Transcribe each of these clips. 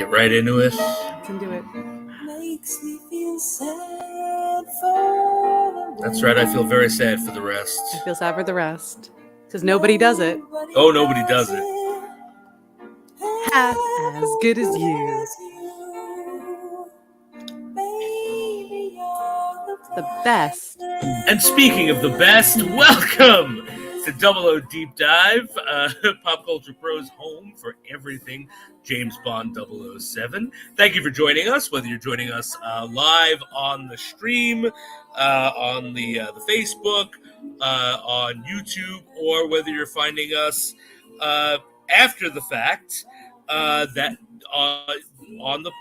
get right into it. Let's do it. Makes me feel sad for the That's right, I feel very sad for the rest. I feel sad for the rest because nobody does it Oh, nobody does it. half as good as you. The best. And speaking of the best, welcome to Double O Deep Dive, Pop Culture Pro's home for everything James Bond 007. Thank you for joining us, whether you're joining us live on the stream, on the Facebook, on YouTube, or whether you're finding us after the fact, that on the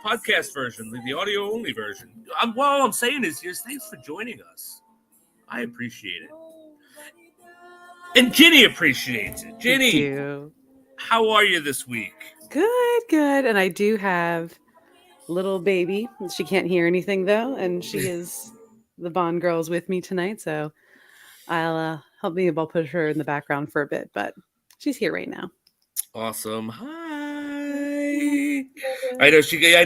podcast version, the audio only version. All I'm saying is, thanks for joining us. I appreciate it. And Ginny appreciates it. Ginny, how are you this week? Good. And I do have little baby. She can't hear anything though, and she is the Bond girls with me tonight. So I'll I'll put her in the background for a bit, but she's here right now. Awesome. Hi. I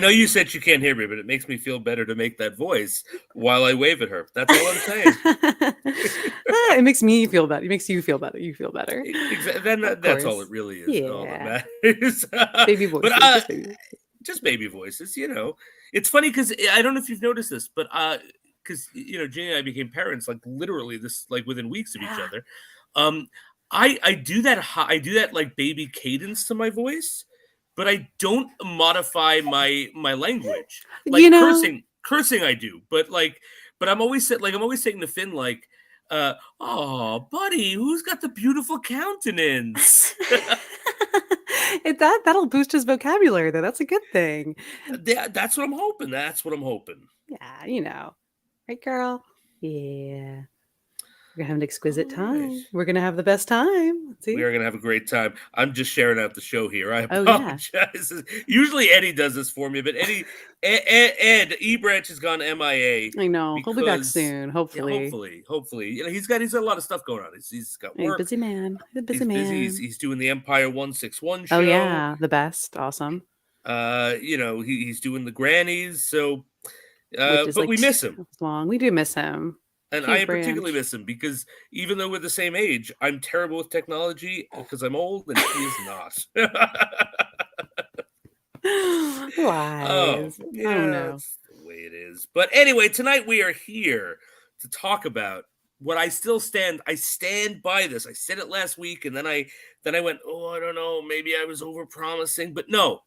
know you said she can't hear me, but it makes me feel better to make that voice while I wave at her. That's all I'm saying. It makes me feel better. It makes you feel better. You feel better. That's all it really is. Yeah. All that matters. Baby voices. But, just baby voices, It's funny because I don't know if you've noticed this, but because Ginny and I became parents literally within weeks of each other. I do that like baby cadence to my voice, but I don't modify my language. Cursing I do, but I'm always saying to Finn oh, buddy, who's got the beautiful countenance? That'll boost his vocabulary though. That's a good thing. That's what I'm hoping. Yeah, right, girl? Yeah. We're gonna have an exquisite time. We're gonna have the best time. We are gonna have a great time. I'm just sharing out the show here. I apologize. Usually Eddie does this for me, but Ed E-Branch has gone MIA. I know. He'll be back soon. Hopefully. Yeah, hopefully. He's got a lot of stuff going on. He's got work. Busy man. He's doing the Empire 161 show. Oh yeah, the best. Awesome. He's doing the Grannies. So, but we miss him. Long. We do miss him. And I particularly miss him because even though we're the same age, I'm terrible with technology because I'm old and he is not. Why? That's the way it is. But anyway, tonight we are here to talk about what I stand by this. I said it last week, and then I went, I don't know, maybe I was overpromising, but no.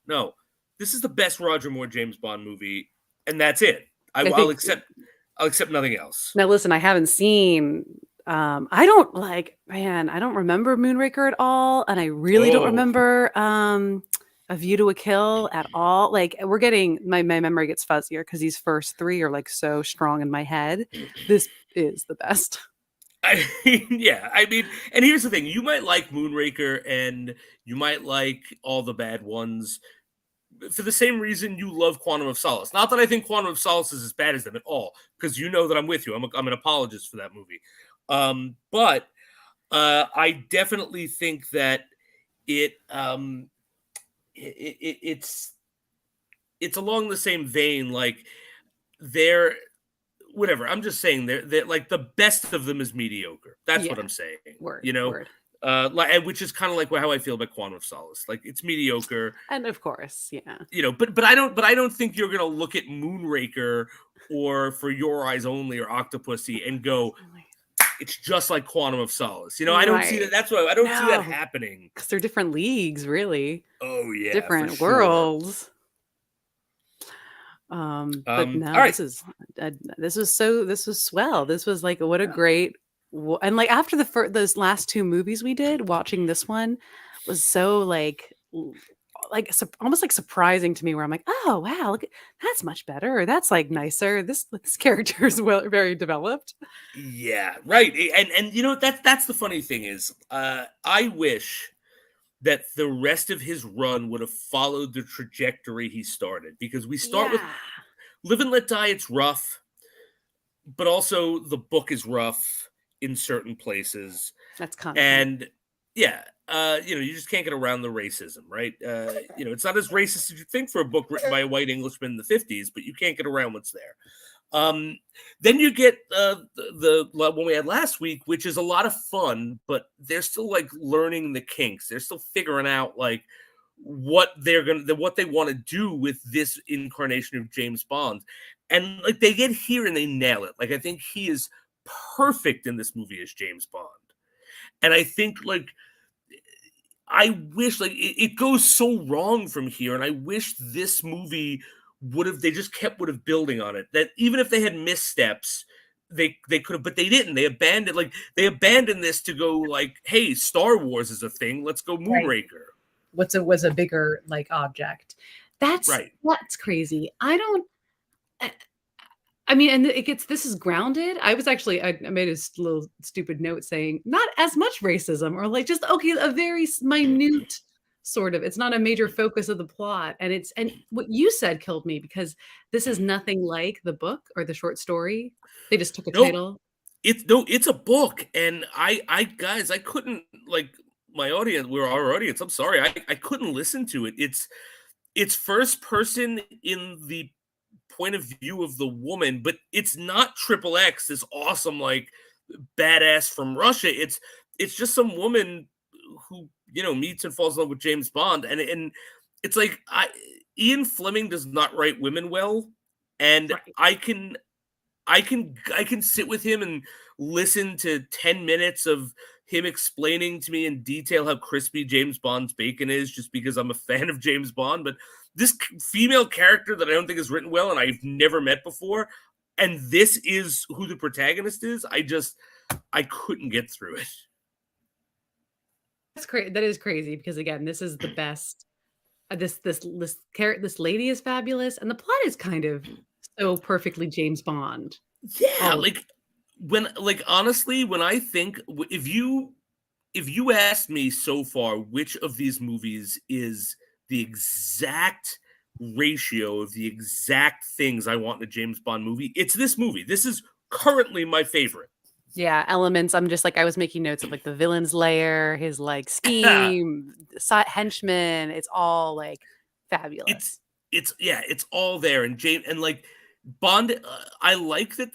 This is the best Roger Moore James Bond movie, and that's it. I'll accept nothing else. Now, listen, I haven't seen. I don't remember Moonraker at all, and I really don't remember A View to a Kill at all. We're getting my memory gets fuzzier because these first three are so strong in my head. This is the best. And here's the thing: you might like Moonraker, and you might like all the bad ones for the same reason you love Quantum of Solace. Not that I think Quantum of Solace is as bad as them at all, because you know that I'm with you. I'm an apologist for that movie. But I definitely think that it's along the same vein. They're whatever. I'm just saying they're the best of them is mediocre. That's what I'm saying. Word. Which is kind of how I feel about Quantum of Solace. It's mediocre, and of course, yeah. But I don't think you're gonna look at Moonraker or For Your Eyes Only or Octopussy and go, it's just like Quantum of Solace. I don't see that. That's why I don't see that happening because they're different leagues, really. Oh yeah, different worlds. But no, right. This was swell. This was what a great. And after those last two movies we did, watching this one was so almost surprising to me. Where I'm oh wow, look, that's much better. Or that's nicer. This character is very developed. Yeah, right. And that's the funny thing is, I wish that the rest of his run would have followed the trajectory he started, because we start with Live and Let Die. It's rough, but also the book is rough in certain places. That's content. And yeah, you just can't get around the racism, right? It's not as racist as you think for a book written by a white Englishman in the 50s, but you can't get around what's there. Then you get the one we had last week, which is a lot of fun, but they're still like learning the kinks. They're still figuring out like what they want to do with this incarnation of James Bond, and like they get here and they nail it. Like I think he is perfect in this movie as James Bond, and I think like I wish like it goes so wrong from here, and I wish this movie would have building on it. That even if they had missteps, they could have, but they didn't. They abandoned this to go like, hey, Star Wars is a thing. Let's go Moonraker. Was a bigger like object. That's crazy. I mean, and this is grounded. I made a little stupid note saying not as much racism, or like just a very minute sort of. It's not a major focus of the plot, and what you said killed me, because this is nothing like the book or the short story. They just took a title. It's a book, and I guys, I couldn't like my audience. Our audience. I'm sorry, I couldn't listen to it. It's first person in the point of view of the woman, but it's not Triple X, this awesome like badass from Russia. It's just some woman who meets and falls in love with James Bond, and it's like Ian Fleming does not write women well, and I can sit with him and listen to 10 minutes of him explaining to me in detail how crispy James Bond's bacon is, just because I'm a fan of James Bond. But this female character that I don't think is written well and I've never met before, and this is who the protagonist is, I couldn't get through it. That's crazy. That is crazy, because again, this is the best. This lady is fabulous, and the plot is kind of so perfectly James Bond. Yeah, honestly, when I think, if you asked me so far which of these movies is the exact ratio of the exact things I want in a James Bond movie, it's this movie. This is currently my favorite. Yeah, elements. I'm just like, I was making notes of like the villain's lair, his like scheme, henchman. It's all like fabulous. It's all there. And James, and like Bond, I like that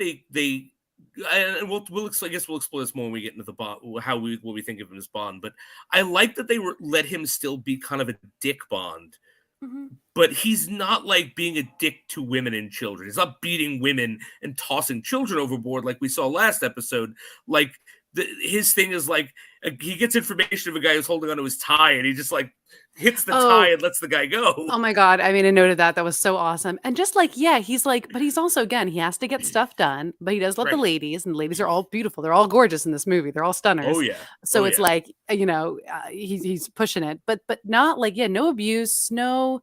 and we'll explore this more when we get into the Bond, what we think of him as Bond. But I like that they let him still be kind of a dick Bond. Mm-hmm. But he's not like being a dick to women and children. He's not beating women and tossing children overboard like we saw last episode. Like his thing is like he gets information of a guy who's holding onto his tie, and he just like hits the tie and lets the guy go. Oh my God. I mean, I noted that. That was so awesome. And just like, yeah, he's like, but he's also, again, he has to get stuff done, but he does love the ladies, and the ladies are all beautiful. They're all gorgeous in this movie. They're all stunners. Oh yeah. So it's like, he's pushing it, but not like, no abuse, no.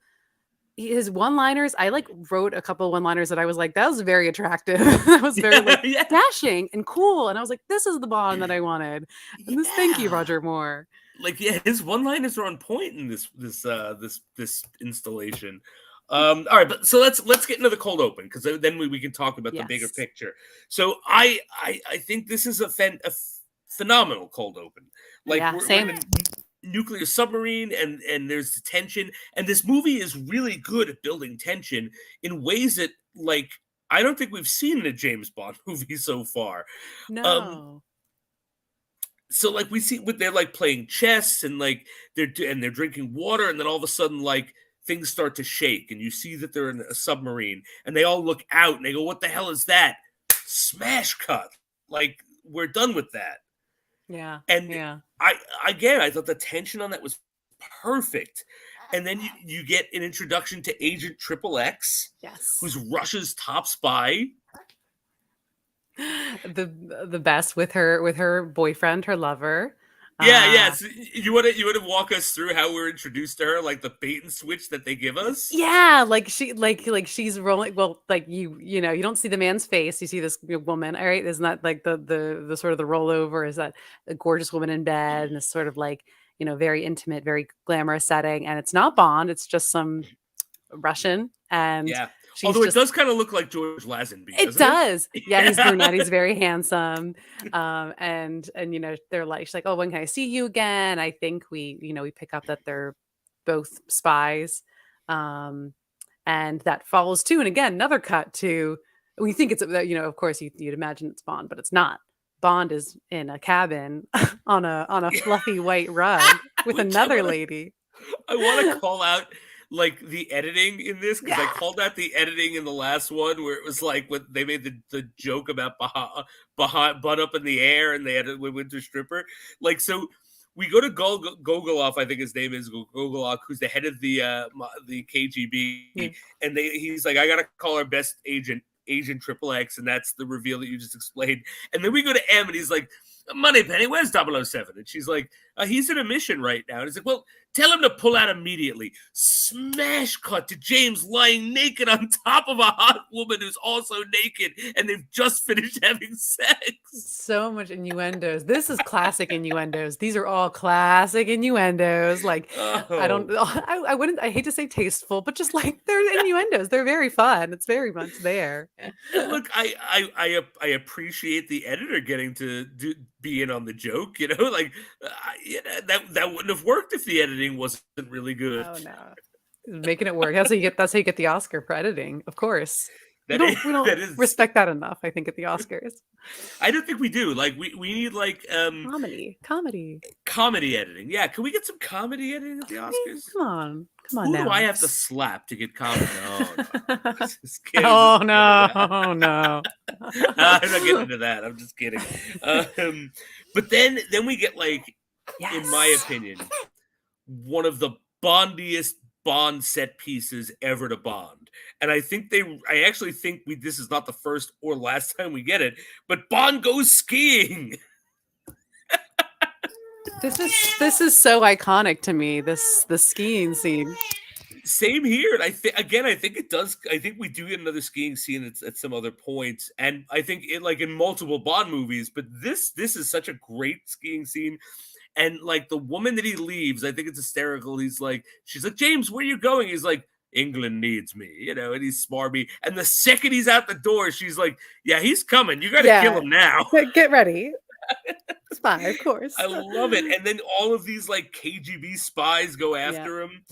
His one-liners, I like wrote a couple of one-liners that I was like, that was very attractive. That was very dashing and cool. And I was like, this is the Bond that I wanted. And thank you, Roger Moore. Like, his one-liners are on point in this installation. All right, but so let's get into the cold open, because then we can talk about the bigger picture. So I think this is a phenomenal cold open. Like, same. We're in a nuclear submarine, and there's the tension, and this movie is really good at building tension in ways that, like, I don't think we've seen in a James Bond movie so far. No. So like we see they're like playing chess, and like they're drinking water, and then all of a sudden like things start to shake, and you see that they're in a submarine, and they all look out and they go, "What the hell is that?" Smash cut. Like, we're done with that. Yeah. And I thought the tension on that was perfect. And then you get an introduction to Agent Triple X, who's Russia's top spy. The best with her boyfriend, her lover. Yeah. So you want to walk us through how we're introduced to her, like the bait and switch that they give us? Yeah, like she's rolling. Well, like you don't see the man's face. You see this woman. All right, isn't that like the sort of the rollover? Is that a gorgeous woman in bed, and this sort of like very intimate, very glamorous setting? And it's not Bond. It's just some Russian. And She's Although it just does kind of look like George Lazenby, it doesn't does. Yeah, he's Yeah. brunette. He's very handsome. And you know, they're like, she's like, "Oh, when can I see you again?" I think we pick up that they're both spies. Um, and that follows too. And again, another cut to we think it's of course you'd imagine it's Bond, but it's not. Bond is in a cabin on a fluffy white rug with Which another lady. I want to call out like the editing in this because I Yeah. called out the editing in the last one where it was like when they made the joke about butt up in the air and they had a winter stripper. Like so, we go to Gogolov, I think his name is Gogolov, who's the head of the KGB, Yeah. and he's like, I gotta call our best agent. Agent Triple X, and that's the reveal that you just explained. And then we go to M, and he's like, Moneypenny, where's 007? And she's like, he's in a mission right now. And he's like, well, tell him to pull out immediately. Smash cut to James lying naked on top of a hot woman who's also naked, and they've just finished having sex. So much innuendos. This is classic innuendos. These are all classic innuendos. Like I don't I hate to say tasteful, but just like they're innuendos. They're very fun. It's very much there. Look, I appreciate the editor getting to be in on the joke. You know, like that wouldn't have worked if the editing wasn't really good. Oh no. Making it work. That's how you get the Oscar for editing, of course. We don't that is respect that enough, I think, at the Oscars. I don't think we do. Like we need like Comedy. editing. Yeah, can we get some comedy editing at the Oscars? Come on Who now. do I have to slap to get comedy? No. Just kidding. Oh no, no. I'm not getting into that. I'm just kidding. But then we get like, in my opinion, one of the Bondiest Bond set pieces ever to Bond. And I actually think this is not the first or last time we get it, but Bond goes skiing. This is so iconic to me, the skiing scene. Same here. And I think it does. I think we do get another skiing scene at some other points. And I think it like in multiple Bond movies, but this is such a great skiing scene. And like the woman that he leaves, I think it's hysterical. She's like, James, where are you going? He's like, England needs me, you know, and he's smarmy. And the second he's out the door, she's like, yeah, he's coming. You got to kill him now. Get ready. Spy, of course. I love it. And then all of these like KGB spies go after him.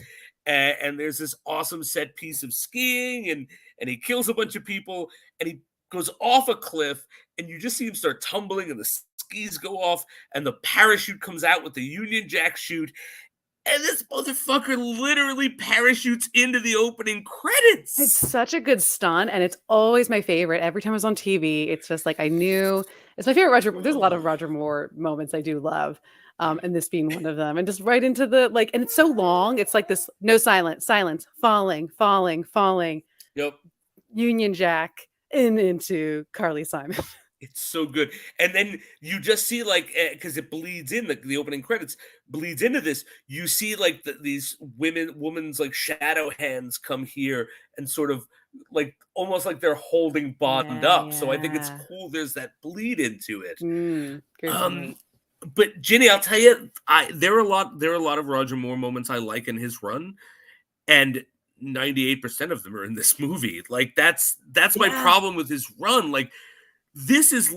And there's this awesome set piece of skiing and he kills a bunch of people and he goes off a cliff and you just see him start tumbling and the skis go off and the parachute comes out with the Union Jack chute. And this motherfucker literally parachutes into the opening credits. It's such a good stunt, and it's always my favorite. Every time I was on TV, it's just like I knew it's my favorite Roger. There's a lot of Roger Moore moments I do love, and this being one of them. And just right into the like, and it's so long. It's like this no silence, falling. Yep. Union Jack into Carly Simon. It's so good. And then you just see like, because it bleeds in, the opening credits bleeds into this. You see like these women's like shadow hands come here and sort of like, almost like they're holding Bond up. Yeah. So I think it's cool. There's that bleed into it. But Ginny, I'll tell you, there are a lot of Roger Moore moments I like in his run. And 98% of them are in this movie. Like that's my problem with his run. Like, this is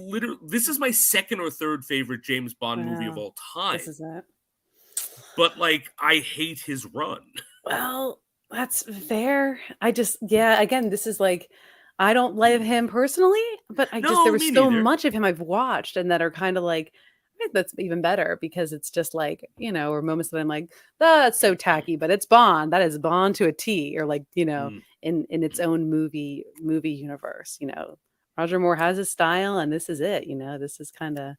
my second or third favorite James Bond movie of all time. This is it. But like, I hate his run. Well, that's fair. Again, this is like, I don't love him personally, but there was so much of him I've watched and that are kind of like, I think that's even better because it's just like, you know, or moments that I'm like, that's so tacky, but it's Bond. That is Bond to a T, or like, you know, in its own movie universe, you know. Roger Moore has his style, and this is it. You know, this is kind of,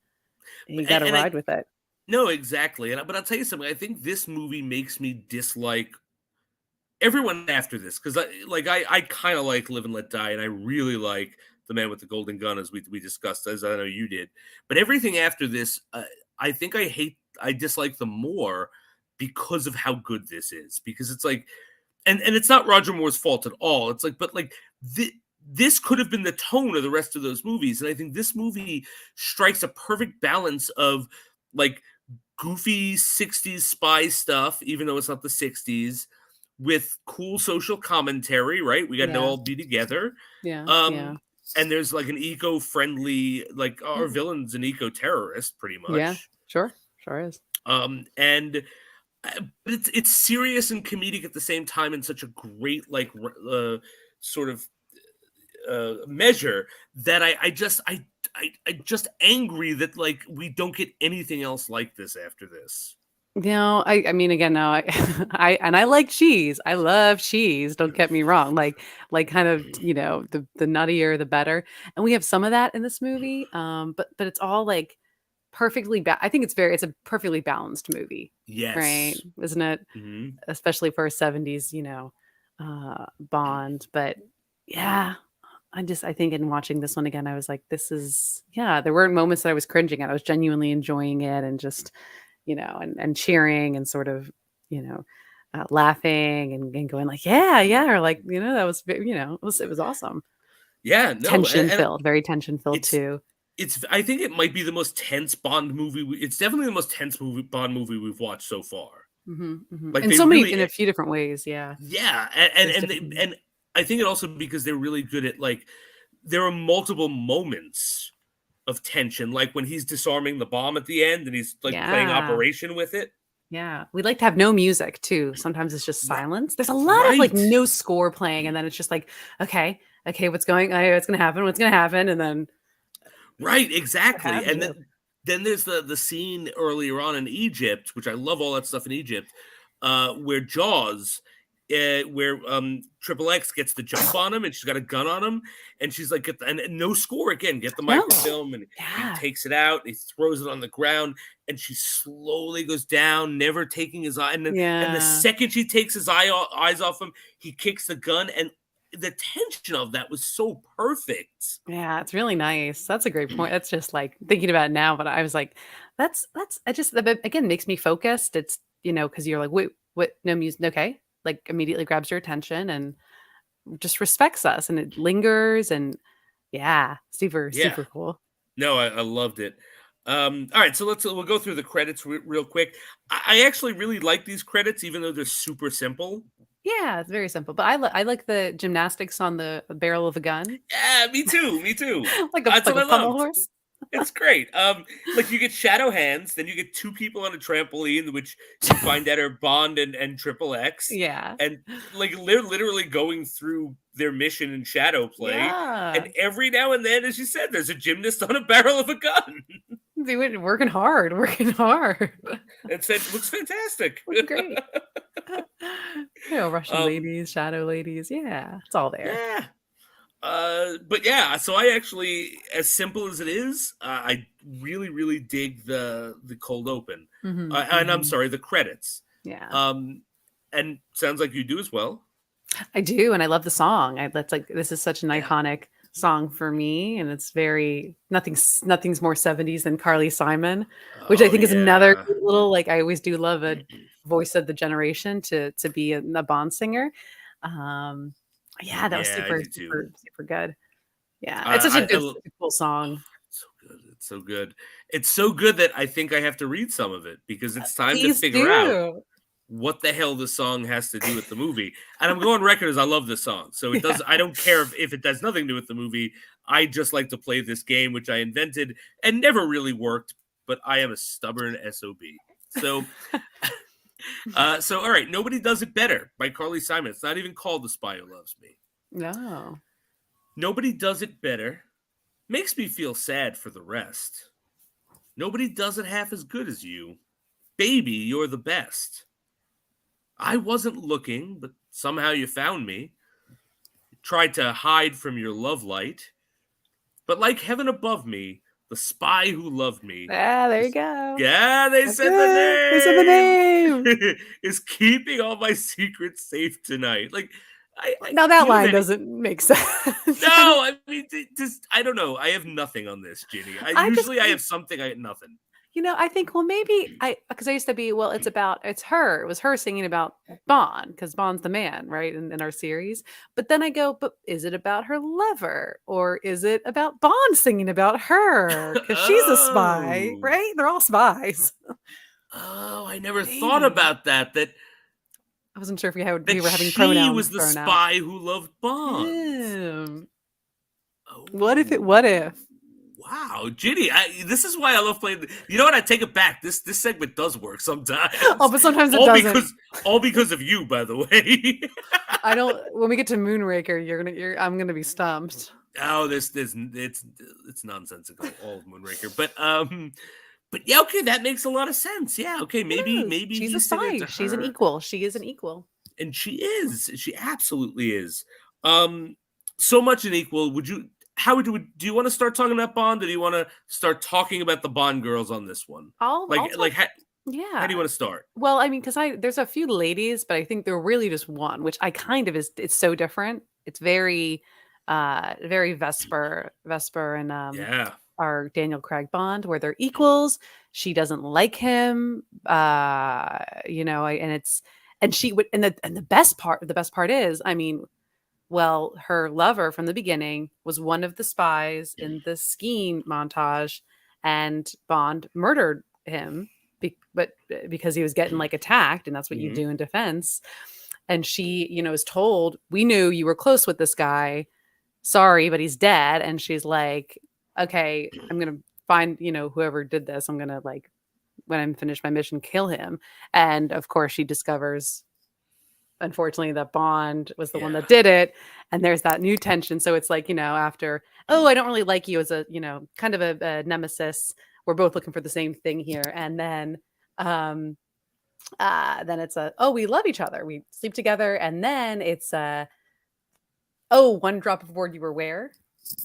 you got to ride with it. No, exactly. But I'll tell you something. I think this movie makes me dislike everyone after this because I kind of like Live and Let Die, and I really like The Man with the Golden Gun, as we discussed, as I know you did. But everything after this, I think I dislike them more because of how good this is. Because it's like, and it's not Roger Moore's fault at all. It's like, but like this could have been the tone of the rest of those movies. And I think this movie strikes a perfect balance of like goofy 60s spy stuff, even though it's not the 60s, with cool social commentary, right? We got to Yeah. all be together. Yeah. Um, and there's like an eco-friendly, like our Mm. villain's an eco-terrorist, pretty much. Yeah. Sure is. And but it's serious and comedic at the same time in such a great like sort of measure that I just angry that like we don't get anything else like this after this. No, I mean, again, no, I like cheese. I love cheese. Don't get me wrong. Like kind of, the nuttier, the better. And we have some of that in this movie. But it's all like perfectly. I think it's a perfectly balanced movie, Yes. right? Isn't it? Mhm. Especially for a 70s, Bond. But yeah, I think in watching this one again, I was like, there weren't moments that I was cringing at. I was genuinely enjoying it and just, and cheering and sort of, laughing and going like, yeah, or like, that was, it was awesome. Yeah, no, Tension filled, very tension filled too. I think it might be the most tense Bond movie. It's definitely the most tense Bond movie we've watched so far. Like in so many, in a few different ways, yeah. Yeah, and I think it also because they're really good at like there are multiple moments of tension, like when he's disarming the bomb at the end and he's like playing Operation with it. Yeah, we like to have no music too. Sometimes it's just silence. There's a lot of like no score playing, and then it's just like, okay, what's going to happen, and then right, exactly. And then there's the scene earlier on in Egypt, which I love all that stuff in Egypt, where Jaws, where Triple X gets the jump on him and she's got a gun on him and she's like, and no score again, get the microfilm and he takes it out, he throws it on the ground and she slowly goes down, never taking his eye. And the second she takes his eyes off him, he kicks the gun, and the tension of that was so perfect. Yeah, it's really nice. That's a great point. That's just like thinking about it now, but I was like, that again makes me focused. It's, because you're like, wait, what? No music. Okay. Like immediately grabs your attention and just respects us, and it lingers, and super cool. No, I loved it. All right, so we'll go through the credits real quick. I actually really like these credits, even though they're super simple. Yeah, it's very simple, but I like the gymnastics on the barrel of a gun. Yeah, me too. like a pommel horse. It's great. Like you get shadow hands, then you get two people on a trampoline, which you find out are Bond and Triple X. Yeah, and like they're literally going through their mission in shadow play, and every now and then, as you said, there's a gymnast on a barrel of a gun. Working hard. It looks fantastic. Looks great. Russian ladies, shadow ladies. Yeah, it's all there. Yeah. But yeah, so I actually, as simple as it is, I really, really dig the cold open, and I'm sorry, the credits. Yeah. And sounds like you do as well. I do, and I love the song. This is such an iconic song for me, and it's nothing's more 70s than Carly Simon, which I think is another little, like, I always do love a voice of the generation to be a Bond singer. That was super good. Yeah, it's such a good, cool song. It's so good. It's so good that I think I have to read some of it because it's time to figure out what the hell the song has to do with the movie. And I'm going on record as I love this song. So it does. I don't care if it does nothing to do with the movie. I just like to play this game, which I invented and never really worked, but I am a stubborn SOB. So, so all right. Nobody Does It Better by Carly Simon. It's not even called The Spy Who Loves Me. No. Nobody does it better. Makes me feel sad for the rest. Nobody does it half as good as you. Baby, you're the best. I wasn't looking, but somehow you found me. Tried to hide from your love light. But like heaven above me, the spy who loved me. There you go. Yeah, they said the name. They said the name. Is keeping all my secrets safe tonight. Like, now that line doesn't make sense. No, I mean, I don't know. I have nothing on this, Ginny. I have something. I have nothing. I think, well, maybe because I used to be, well, it's her. It was her singing about Bond because Bond's the man, right, in our series. But then I go, but is it about her lover or is it about Bond singing about her? Because she's a spy, right? They're all spies. Oh, I never thought about that. I wasn't sure if we That were having she pronouns was the thrown out. spy who loved Bond. Ew. Oh, What if? wow, Ginny, this is why I love playing. You know what? I take it back. This segment does work sometimes. Oh, but sometimes it all doesn't. all because of you, by the way. I don't. When we get to Moonraker, I'm gonna be stumped. Oh, it's nonsensical, all of Moonraker. But yeah, okay, that makes a lot of sense. Yeah, okay, maybe She's a he's sitting spy. to She's an her. equal. She is an equal. And she is. She absolutely is. So much an equal. Do you want to start talking about Bond, or do you want to start talking about the Bond girls on this one? I'll How do yeah. you want to start? Well, I mean, because there's a few ladies, but I think they're really just one, which I kind of it's so different. It's very very Vesper and Yeah. our Daniel Craig Bond, where they're equals. She doesn't like him, and she would, and the best part is, I mean, well, her lover from the beginning was one of the spies in the skiing montage, and Bond murdered him, because he was getting like attacked, and that's what you do in defense. And she, is told, we knew you were close with this guy. Sorry, but he's dead. And she's like, okay, I'm gonna find, whoever did this. I'm gonna, like, when I'm finished my mission, kill him. And of course, she discovers, unfortunately, that Bond was the one that did it. And there's that new tension. So it's like, after, oh, I don't really like you as a, kind of a nemesis. We're both looking for the same thing here. And then it's we love each other. We sleep together. And then it's one drop of word you were where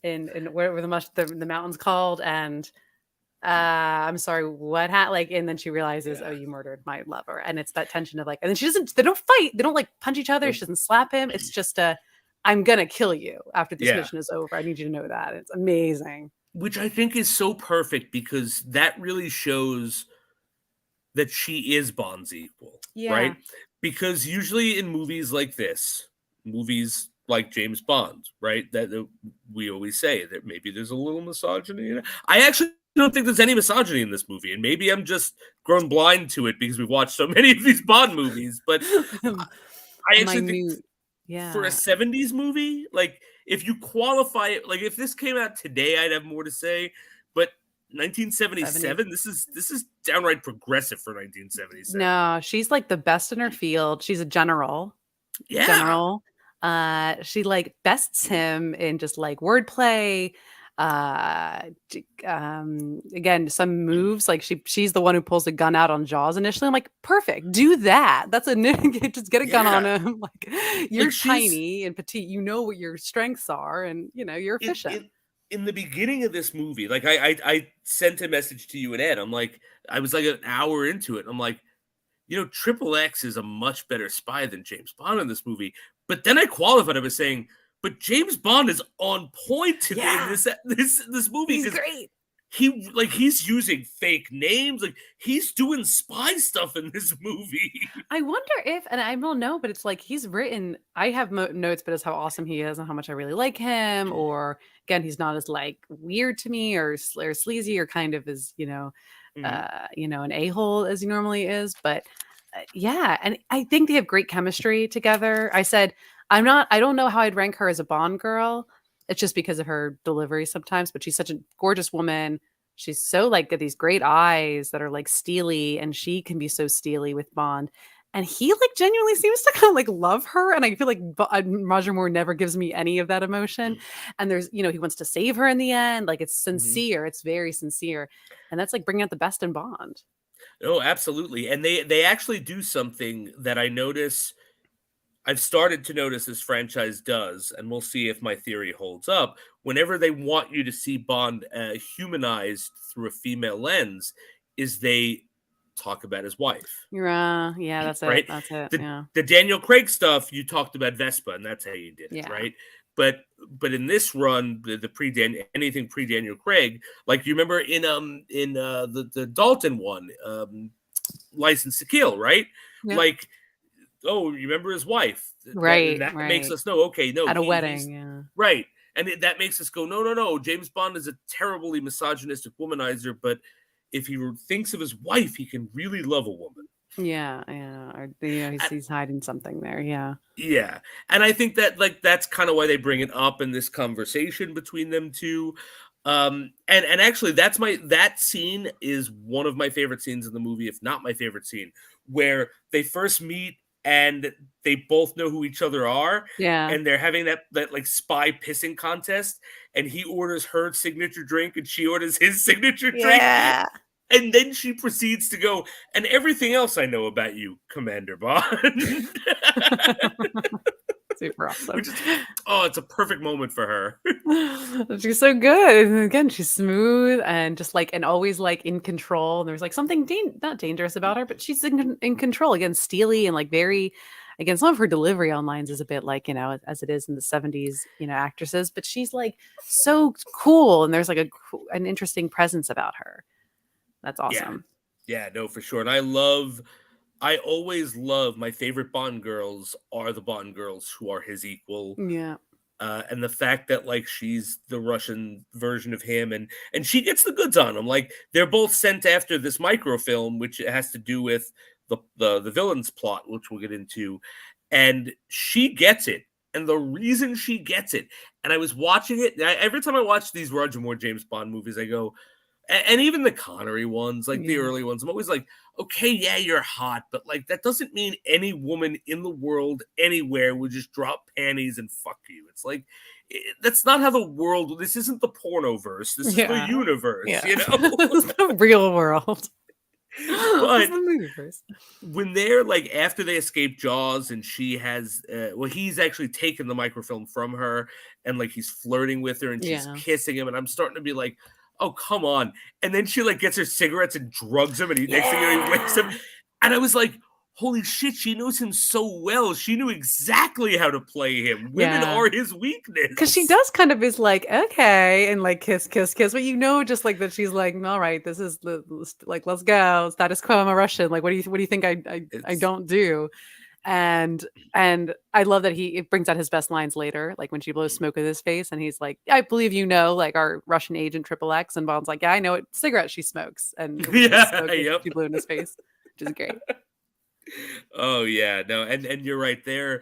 in where the mountain's called. And I'm sorry, what happened? And then she realizes, oh, you murdered my lover. And it's that tension of like, and then they don't fight. They don't like punch each other. She doesn't slap him. It's just I'm going to kill you after this mission is over. I need you to know that. It's amazing. Which I think is so perfect, because that really shows that she is Bond's equal, right? Because usually in movies like this, movies like James Bond, right, that we always say that maybe there's a little misogyny in it. I actually don't think there's any misogyny in this movie, and maybe I'm just grown blind to it because we've watched so many of these Bond movies. But I actually think for a 70s movie, like, if you qualify it, like, if this came out today, I'd have more to say. But 1977, this is downright progressive for 1977. No, she's like the best in her field. She's a general. She like bests him in just like wordplay. Again, some moves, like she's the one who pulls the gun out on Jaws initially. I'm like, perfect, do that. That's just get a gun on him. Like, you're like, tiny and petite. You know what your strengths are, and you're efficient. In the beginning of this movie, like I sent a message to you and Ed. I'm like, I was like an hour into it. I'm like, Triple X is a much better spy than James Bond in this movie. But then I qualified it by saying, but James Bond is on point in this movie. He's great. He's using fake names. Like, he's doing spy stuff in this movie. I wonder if, and I don't know, but it's like he's written, I have notes, but it's how awesome he is and how much I really like him. Or again, he's not as like weird to me or sleazy or kind of as, an a-hole as he normally is. But and I think they have great chemistry together. I said, I don't know how I'd rank her as a Bond girl. It's just because of her delivery sometimes, but she's such a gorgeous woman. She's so like got these great eyes that are like steely, and she can be so steely with Bond. And he like genuinely seems to kind of like love her. And I feel like Roger Moore never gives me any of that emotion. And there's, he wants to save her in the end. Like, it's sincere. It's very sincere. And that's like bringing out the best in Bond. Oh, absolutely. And they actually do something that I've started to notice this franchise does, and we'll see if my theory holds up. Whenever they want you to see Bond humanized through a female lens, is they talk about his wife. Yeah, that's right? it. That's it. The Daniel Craig stuff, you talked about Vespa, and that's how you did it, right? But in this run, anything pre-Daniel Craig, like, you remember in the Dalton one, License to Kill, right? Yeah. Like, oh, you remember his wife, right? That makes us know, okay, no, at a wedding, right? And that makes us go, no. James Bond is a terribly misogynistic womanizer, but if he thinks of his wife, he can really love a woman. Yeah, yeah. Or, he's hiding something there. Yeah. Yeah. And I think that like that's kind of why they bring it up in this conversation between them two. And actually that scene is one of my favorite scenes in the movie, if not my favorite scene, where they first meet and they both know who each other are, Yeah. and they're having that like spy pissing contest, and he orders her signature drink and she orders his signature drink. Yeah. And then she proceeds to go, and everything else I know about you, Commander Bond. Super awesome. Which is, it's a perfect moment for her. She's so good. And again, she's smooth and just like, and always like in control. And there's like something not dangerous about her, but she's in control. Again, steely and like very, again, some of her delivery on lines is a bit like, as it is in the 70s, actresses, but she's like so cool. And there's like an interesting presence about her. That's awesome. Yeah, no, for sure. And I always love my favorite Bond girls are the Bond girls who are his equal. Yeah. And the fact that like she's the Russian version of him and she gets the goods on him. Like they're both sent after this microfilm, which has to do with the villain's plot, which we'll get into. And she gets it. And the reason she gets it, and I was watching it, every time I watch these Roger Moore James Bond movies, I go, and even the Connery ones, like the early ones, I'm always like, okay, yeah, you're hot, but like that doesn't mean any woman in the world anywhere would just drop panties and fuck you. It's like that's not how the world. This isn't the pornoverse. This is the universe. Yeah. This is the real world. But when they're like after they escape Jaws and she has, he's actually taken the microfilm from her and like he's flirting with her and she's kissing him, and I'm starting to be like, oh, come on. And then she like gets her cigarettes and drugs him, and next thing you know, he wakes him. And I was like, holy shit, she knows him so well. She knew exactly how to play him. Women are his weakness. Because she does kind of is like, okay, and like kiss. But just like that she's like, all right, this is like, let's go. Status quo, I'm a Russian. Like, what do you think I don't do? And I love that it brings out his best lines later, like when she blows smoke in his face and he's like, I believe like our Russian agent XXX, and Bond's like, yeah, I know what cigarette she smokes, and she blew in his face, which is great. Oh yeah, no, and you're right, their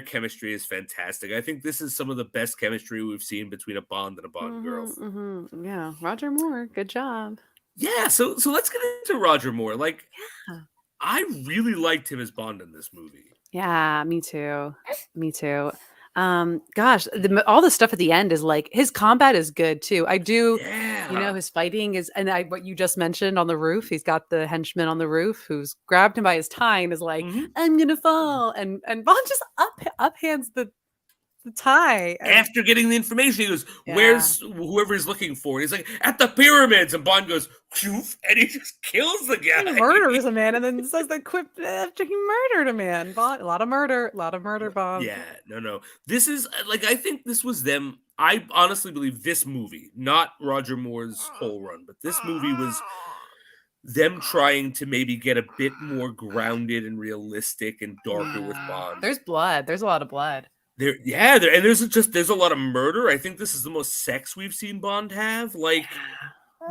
chemistry is fantastic. I think this is some of the best chemistry we've seen between a Bond and a Bond girl. Yeah, Roger Moore, good job. Yeah, so let's get into Roger Moore. Like, I really liked him as Bond in this movie. Yeah, me too. Gosh, all the stuff at the end is like his combat is good too. I do, his fighting is, and what you just mentioned on the roof, he's got the henchman on the roof who's grabbed him by his tie and is like, I'm gonna fall, and Bond just uphands the tie after getting the information. He goes, where's whoever he's looking for? And he's like, at the pyramids, and Bond goes, and he just kills the guy. He murders a man and then says the quip after he murdered a man. Bond, a lot of murder, Bond. Yeah, no, this is like, I think this was them. I honestly believe this movie, not Roger Moore's whole run, but this movie was them trying to maybe get a bit more grounded and realistic and darker with Bond. There's blood. There's a lot of blood. There's a lot of murder. I think this is the most sex we've seen Bond have. Like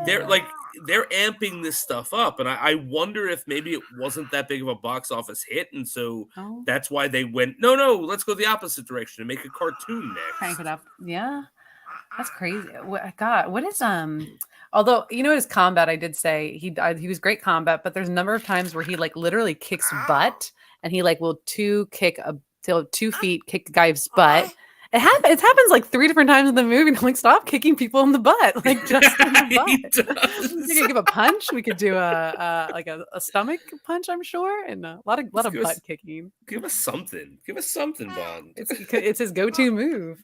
they're amping this stuff up, and I wonder if maybe it wasn't that big of a box office hit, and so that's why they went, no, let's go the opposite direction and make a cartoon next. Crank it up. Yeah, that's crazy. God, what is Although his combat, I did say he was great combat, but there's a number of times where he like literally kicks butt, and he like will 2 feet kick the guy's butt. It happens like 3 different times in the movie. And I'm like, stop kicking people in the butt, like just in the butt. You could give a punch. We could do a stomach punch, I'm sure, and a lot of butt kicking. Give us something. Bond. It's his go-to move.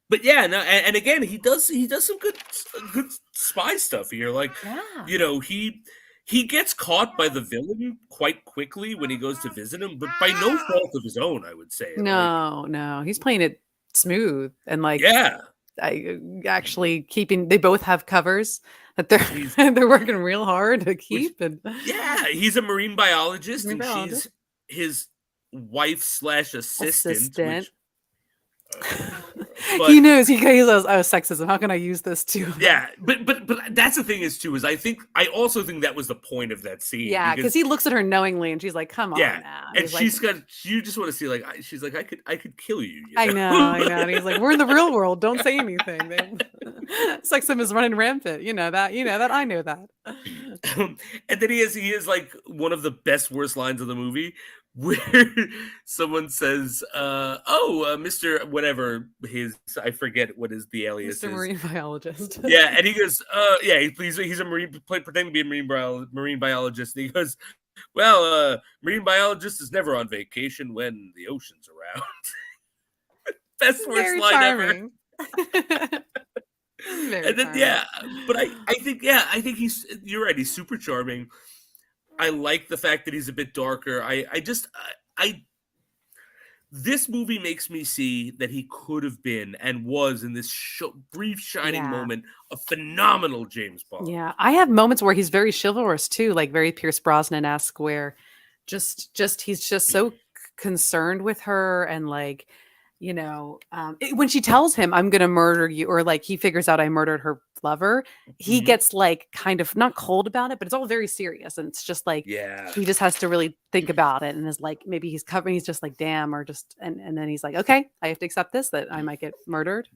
But yeah, no, and again, he does some good spy stuff here. Like, he gets caught by the villain quite quickly when he goes to visit him, but by no fault of his own, I would say. No, he's playing it smooth and like, actually they both have covers that they're working real hard to keep. He's a marine biologist, and she's his wife / assistant. But he knows. He says, "Oh, sexism. How can I use this to?" yeah, but that's the thing is I also think that was the point of that scene. Yeah, because he looks at her knowingly, and she's like, "Come on yeah, now." and He's she's like, got you just want to see like she's like I could kill you. You I know. And he's like, "We're in the real world. Don't say anything." Sexism is running rampant. You know that. I know that. And then he is like one of the best worst lines of the movie where someone says, Mr. whatever I forget what is the alias Mr. is. Marine biologist. Yeah, and he goes, he's a pretending to be a marine biologist. And he goes, well, marine biologist is never on vacation when the ocean's around. Best worst Very line charming. ever. And then but I think you're right. He's super charming. I like the fact that he's a bit darker. This movie makes me see that he could have been and was in this brief shining moment a phenomenal James Bond. Yeah, I have moments where he's very chivalrous too, like very Pierce Brosnan-esque, where just he's just so concerned with her and like, when she tells him I'm gonna murder you, or like he figures out I murdered her lover, he gets like kind of not cold about it, but it's all very serious, and it's just like he just has to really think about it, and is like maybe he's covering, he's just like damn, or just and then he's like, okay, I have to accept this, that I might get murdered.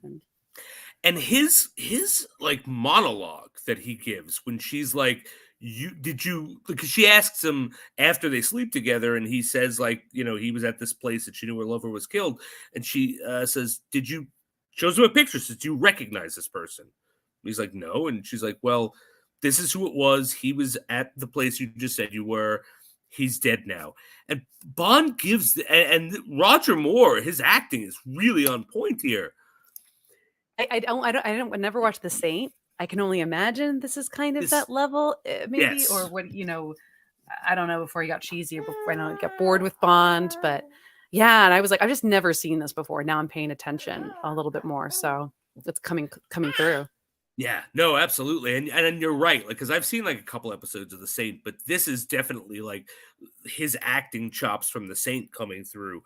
And his like monologue that he gives when she's like, because she asks him after they sleep together, and he says like, he was at this place that she knew her lover was killed, and she says, shows him a picture, says, do you recognize this person? And he's like, no. And she's like, well, this is who it was. He was at the place you just said you were. He's dead now. And Bond gives and Roger Moore, his acting is really on point here. I never watched The Saint. I can only imagine this is kind of that level, maybe, or what, I don't know, before he got cheesy or before I don't get bored with Bond, but yeah. And I was like, I've just never seen this before. Now I'm paying attention a little bit more. So it's coming through. Yeah, no, absolutely. And you're right. Like, cause I've seen like a couple episodes of The Saint, but this is definitely like his acting chops from The Saint coming through.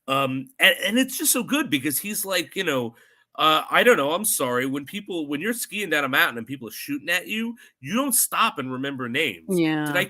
And it's just so good because he's like, I don't know. I'm sorry. When you're skiing down a mountain and people are shooting at you, you don't stop and remember names. Yeah. Did I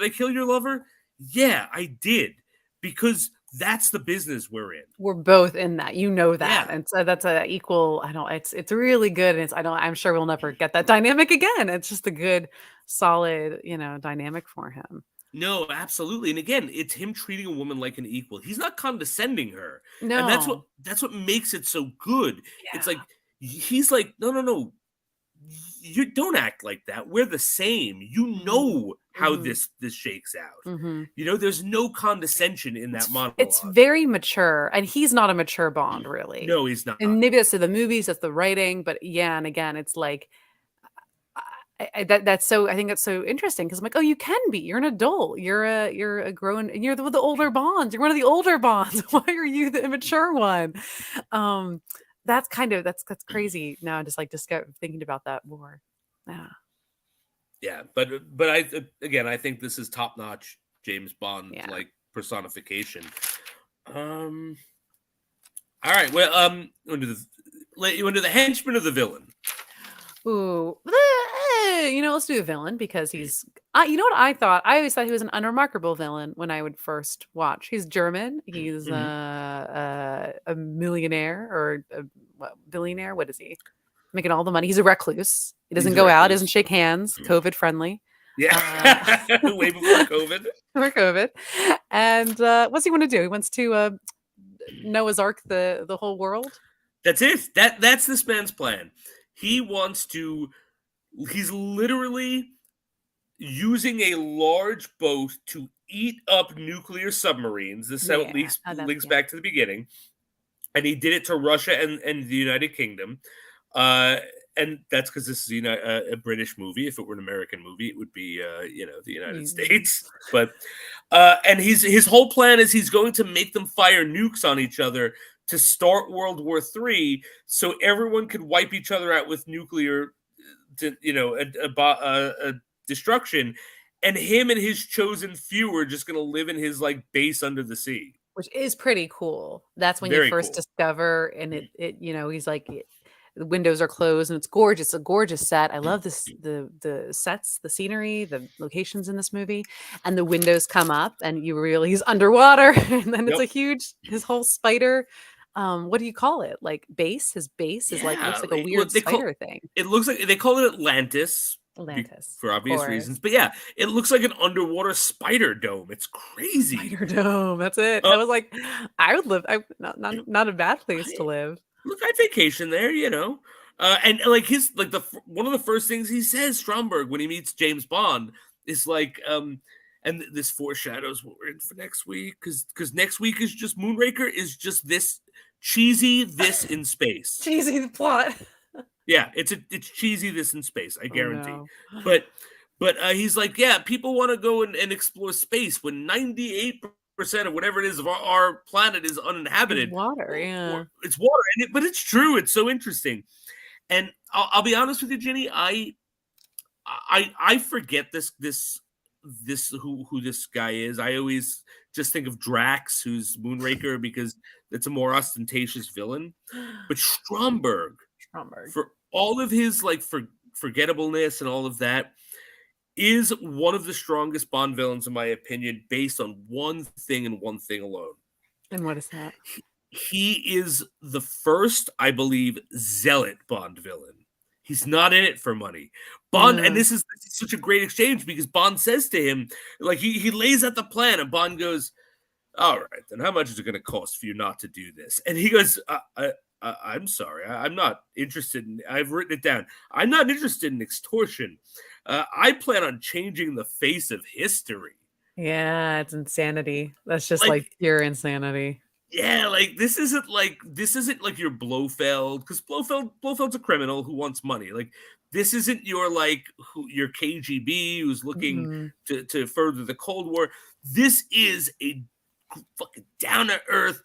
kill your lover? Yeah, I did. Because that's the business we're in. We're both in that, that. Yeah. And so that's a equal, it's really good. And I'm sure we'll never get that dynamic again. It's just a good, solid, dynamic for him. No, absolutely. And again, it's him treating a woman like an equal. He's not condescending her. No. And that's what makes it so good. Yeah. It's like, he's like, no. You don't act like that. We're the same. You know how this shakes out. Mm-hmm. There's no condescension in that monologue. It's very mature, and he's not a mature Bond, really. No, he's not. And maybe that's the movies, that's the writing, but yeah, and again, it's like I think that's so interesting because I'm like, oh, you can be. You're an adult. You're a grown, and you're the older Bonds. You're one of the older Bonds. Why are you the immature one? That's crazy. Now I'm just thinking about that more. Yeah, but I think this is top notch James Bond like personification. All right, well, you want to do the henchman or the villain? Ooh, let's do the villain because he's. You know what I thought? I always thought he was an unremarkable villain when I would first watch. He's German. He's a millionaire or a billionaire. What is he? Making all the money. He's a recluse. He doesn't go out. Doesn't shake hands. COVID friendly. Yeah, way before COVID. Before COVID. And what's he want to do? He wants to Noah's Ark the whole world. That's it. That's this man's plan. He's literally using a large boat to eat up nuclear submarines. This links back to the beginning. And he did it to Russia and the United Kingdom. And that's because this is a British movie. If it were an American movie, it would be the United States. But and his whole plan is he's going to make them fire nukes on each other to start World War III, so everyone could wipe each other out with nuclear, destruction, and him and his chosen few are just going to live in his like base under the sea. which is pretty cool. That's when you Very first cool. discover, and he's like, the windows are closed and it's gorgeous, a gorgeous set. I love this, the sets, the scenery, the locations in this movie, and the windows come up and you realize he's underwater, and then it's Yep. a huge, his whole spider. What do you call it? Like base? His base is like Yeah, looks like a well, weird they call- spider thing. It looks like they call it Atlantis. Atlantis, For of obvious course. reasons. But yeah, it looks like an underwater spider dome. It's crazy. Spider Dome. That's it. I was like, I would live. Not a bad place to live. Look, I vacation there, you know. And like his like one of the first things he says, Stromberg, when he meets James Bond, is like, and this foreshadows what we're in for next week, because next week is just Moonraker is just this cheesy this in space. Cheesy the plot. Yeah, it's cheesy this in space, I guarantee. Oh, no. But he's like, yeah, people want to go and explore space when 98% of whatever it is of our planet is uninhabited. It's water, yeah. It's water, but it's true. It's so interesting. And I'll be honest with you, Jenny. I forget this who this guy is. I always just think of Drax, who's Moonraker, because it's a more ostentatious villain. But Stromberg, for all of his like forgettableness and all of that, is one of the strongest Bond villains in my opinion, based on one thing and one thing alone. And what is that? He is the first, I believe, zealot Bond villain. He's not in it for money. Bond, and this is such a great exchange, because Bond says to him, like he lays out the plan, and Bond goes, "All right, then how much is it going to cost for you not to do this?" And he goes, I'm sorry, I'm not interested in, I've written it down. I'm not interested in extortion. I plan on changing the face of history. Yeah, it's insanity. That's just like pure insanity. Yeah, like this isn't like your Blofeld, because Blofeld's a criminal who wants money. Like this isn't your your KGB who's looking to further the Cold War. This is a fucking down to earth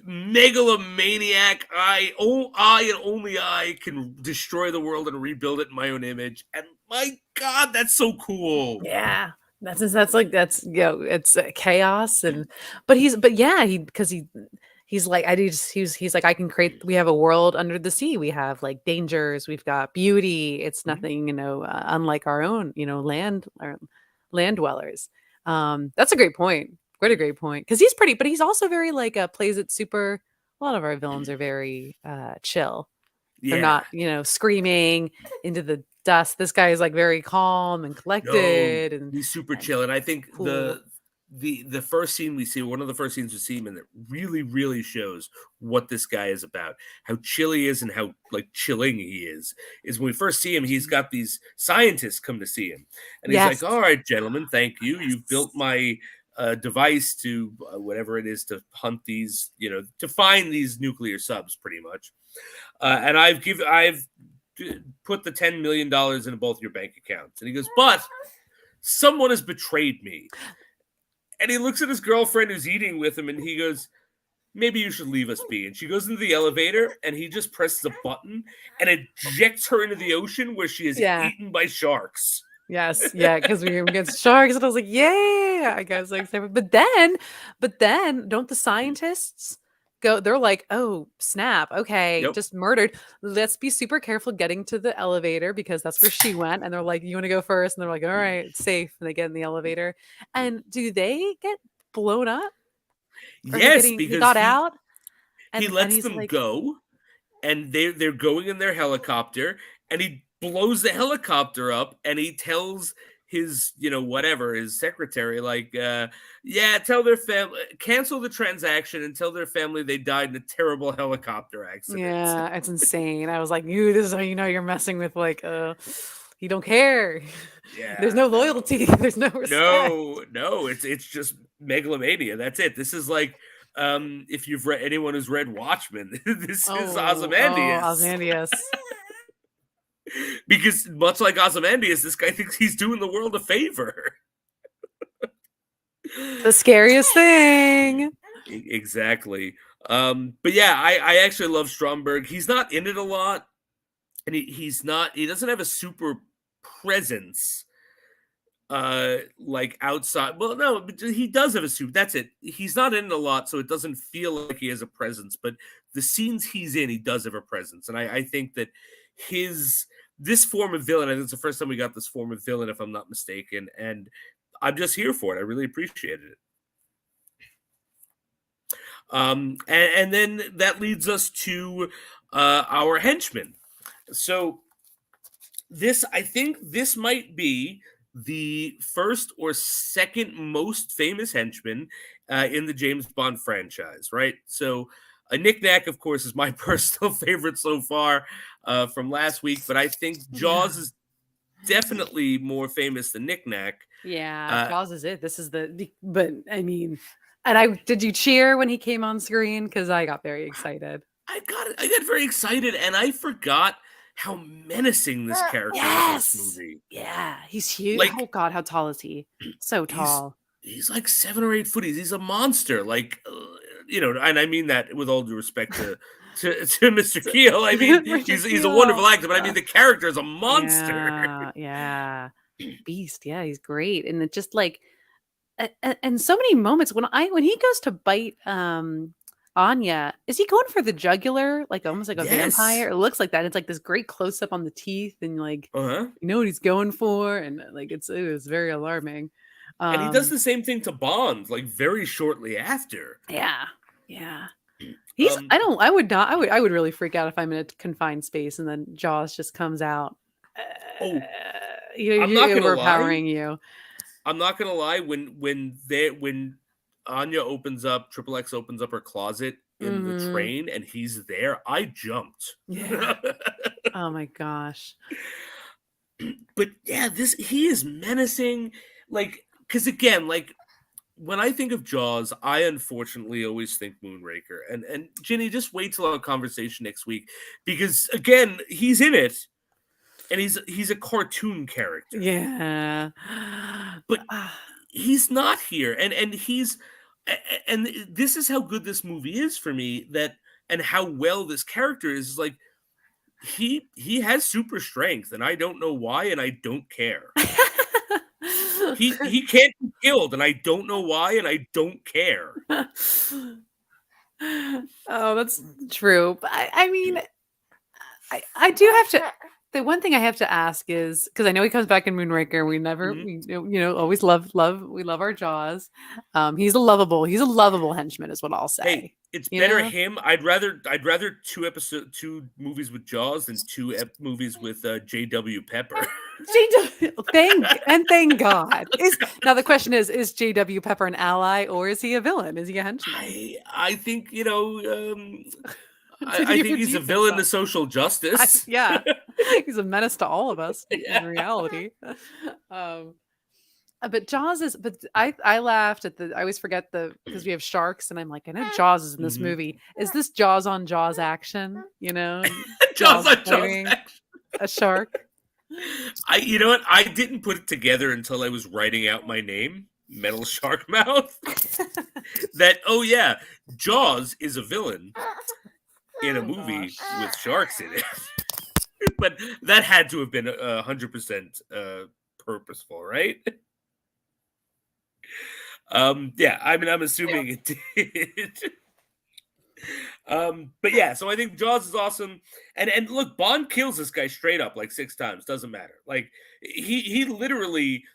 megalomaniac. I and only I can destroy the world and rebuild it in my own image. And my God, that's so cool. Yeah. It's chaos, he's like, he's like, I can create, we have a world under the sea, we have like dangers, we've got beauty, it's nothing, unlike our own, land dwellers. That's a great point. Quite a great point. Because he's pretty, but he's also very plays it super. A lot of our villains are very chill. They're not, screaming into the dust. This guy is like very calm and collected, and he's super chill. And I think cool. the first scene we see, one of the first scenes we see him in, that really, really shows what this guy is about, how chill he is and how chilling he is when we first see him. He's got these scientists come to see him, and he's like, "All right, gentlemen, thank you. You've built my device to whatever it is to hunt these, to find these nuclear subs, pretty much. And I've put the $10 million into both your bank accounts." And he goes, "But someone has betrayed me." And he looks at his girlfriend who's eating with him, and he goes, "Maybe you should leave us be." And she goes into the elevator, and he just presses a button and ejects her into the ocean, where she is eaten by sharks. Yes, yeah, because we were against sharks, and I was like, "Yeah!" I guess but then, don't the scientists go? They're like, "Oh snap! Okay, just murdered. Let's be super careful getting to the elevator, because that's where she went." And they're like, "You want to go first?" And they're like, "All right, it's safe." And they get in the elevator, and do they get blown up? Yes, because he got out. He lets them go, and they're going in their helicopter, and he blows the helicopter up, and he tells his his secretary, tell their family, cancel the transaction and tell their family they died in a terrible helicopter accident. Yeah, it's insane. I was like, this is how you're messing with you don't care. Yeah, there's no loyalty. There's no respect. No, it's just megalomania. That's it. This is like if you've read, anyone who's read Watchmen, this is Ozymandias. Ozymandias. Because much like Ozymandias, this guy thinks he's doing the world a favor. The scariest thing. Exactly. But yeah, I actually love Stromberg. He's not in it a lot, and he doesn't have a super presence. like outside. Well, no, but he does have a suit. That's it. He's not in it a lot, so it doesn't feel like he has a presence. But the scenes he's in, he does have a presence, and I think that his this form of villain. I think it's the first time we got this form of villain, if I'm not mistaken, and I'm just here for it. I really appreciated it. And then that leads us to our henchmen. So I think this might be the first or second most famous henchman in the James Bond franchise, right? So a Knick-Knack, of course, is my personal favorite so far from last week, but I think Jaws is definitely more famous than Knick-Knack. Yeah, Jaws is it. This is but I mean, and did you cheer when he came on screen? Because I got very excited. I got very excited, and I forgot how menacing this character is in this movie. Yeah, he's huge. Like, oh God, how tall is he? So tall. He's like 7 or 8 foot. He's a monster. Like, and I mean that with all due respect to Mr. Keel. I mean, he's a wonderful actor, but I mean the character is a monster. Yeah. Beast. Yeah, he's great, and it just like, and so many moments when he goes to bite Anya, is he going for the jugular, like almost like a vampire? It looks like that. It's like this great close up on the teeth, and like you know what he's going for, and like it was very alarming. And he does the same thing to Bond, like very shortly after. Yeah. He's. I would really freak out if I'm in a confined space and then Jaws just comes out. I'm not overpowering you. I'm not gonna lie. When Anya opens up, Triple X opens up her closet in the train, and he's there, I jumped. Yeah. Oh my gosh. But yeah, he is menacing. Like, because again, like when I think of Jaws, I unfortunately always think Moonraker. And Ginny, just wait till our conversation next week, because again, he's in it. And he's a cartoon character. Yeah. But he's not here. And this is how good this movie is for me, and how well this character is like he has super strength, and I don't know why, and I don't care. He can't be killed, and I don't know why, and I don't care. Oh, that's true. But I mean, I do have to. The one thing I have to ask is, because I know he comes back in Moonraker, we never, we always we love our Jaws. He's a lovable henchman, is what I'll say. Hey, it's better him. I'd rather 2 movies with Jaws than 2 movies with J.W. Pepper. Thank God. Now the question is J.W. Pepper an ally, or is he a villain? Is he a henchman? I think I think he's a villain to social justice. Yeah, he's a menace to all of us in reality. But Jaws is. But I laughed at I always forget because we have sharks, and I'm like, I know Jaws is in this movie. Is this Jaws on Jaws action? Jaws on Jaws action. A shark. You know what? I didn't put it together until I was writing out my name, Metal Shark Mouth. That Jaws is a villain in a movie with sharks in it. But that had to have been 100% purposeful, right? Yeah, I mean, I'm assuming it did. But yeah, so I think Jaws is awesome. And look, Bond kills this guy straight up like 6 times. Doesn't matter. Like he literally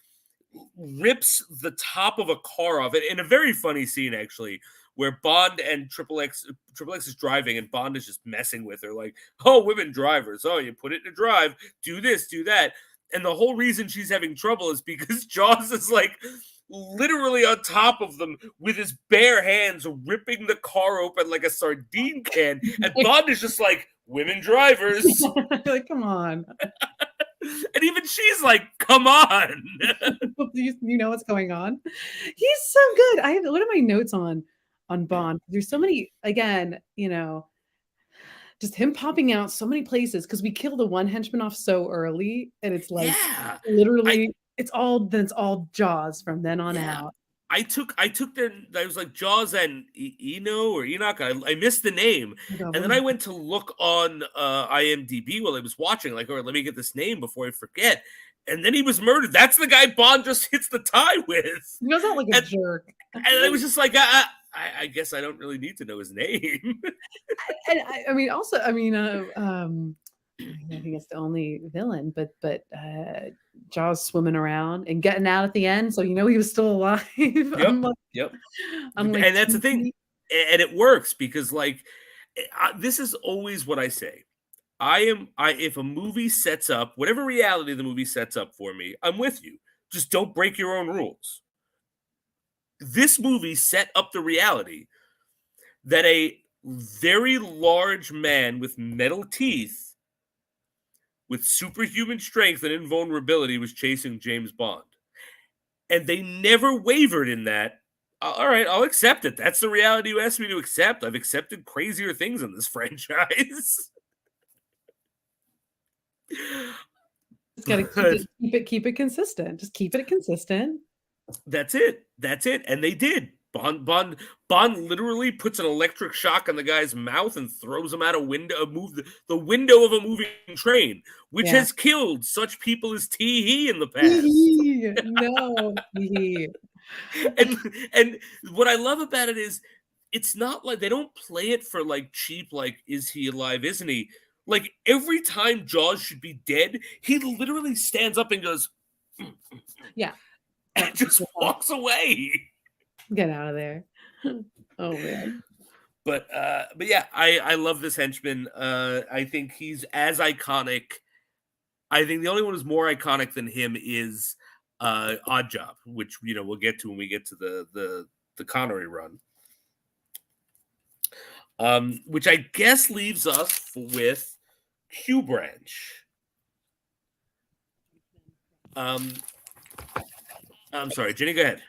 rips the top of a car off it in a very funny scene, actually, where Bond and Triple X is driving, and Bond is just messing with her, like, oh, women drivers, oh, you put it in a drive, do this, do that. And the whole reason she's having trouble is because Jaws is like literally on top of them with his bare hands, ripping the car open like a sardine can. And Bond is just like, women drivers. Like, come on. And even she's like, come on. You know what's going on? He's so good. I have what are my notes on Bond? There's so many, again, just him popping out so many places, because we kill the one henchman off so early, and it's like literally it's all Jaws from then on out. I took their. I was like Jaws and Eno or Enoch. I missed the name, and then I went to look on IMDb while I was watching. Like, all right, let me get this name before I forget. And then he was murdered. That's the guy Bond just hits the tie with. He goes out like a jerk. And I was just like, I guess I don't really need to know his name. I mean, also, I mean, I think it's the only villain, but Jaws swimming around and getting out at the end, so he was still alive. Yep. And that's the thing, and it works because like this is always what I say. If a movie sets up whatever reality the movie sets up for me, I'm with you. Just don't break your own rules. This movie set up the reality that a very large man with metal teeth with superhuman strength and invulnerability was chasing James Bond. And they never wavered in that. All right, I'll accept it. That's the reality you asked me to accept. I've accepted crazier things in this franchise. Just gotta keep it consistent. Just keep it consistent. That's it. And they did. Bond literally puts an electric shock on the guy's mouth and throws him out a window, the window of a moving train, which has killed such people as Tee in the past. No. And what I love about it is it's not like they don't play it for like cheap, like, is he alive, isn't he? Like every time Jaws should be dead, he literally stands up and goes, yeah, and just walks away. Get out of there. Oh man. But yeah, I love this henchman. I think he's as iconic. I think the only one who's more iconic than him is Oddjob, which we'll get to when we get to the Connery run. Which I guess leaves us with Q Branch. I'm sorry, Jenny, go ahead.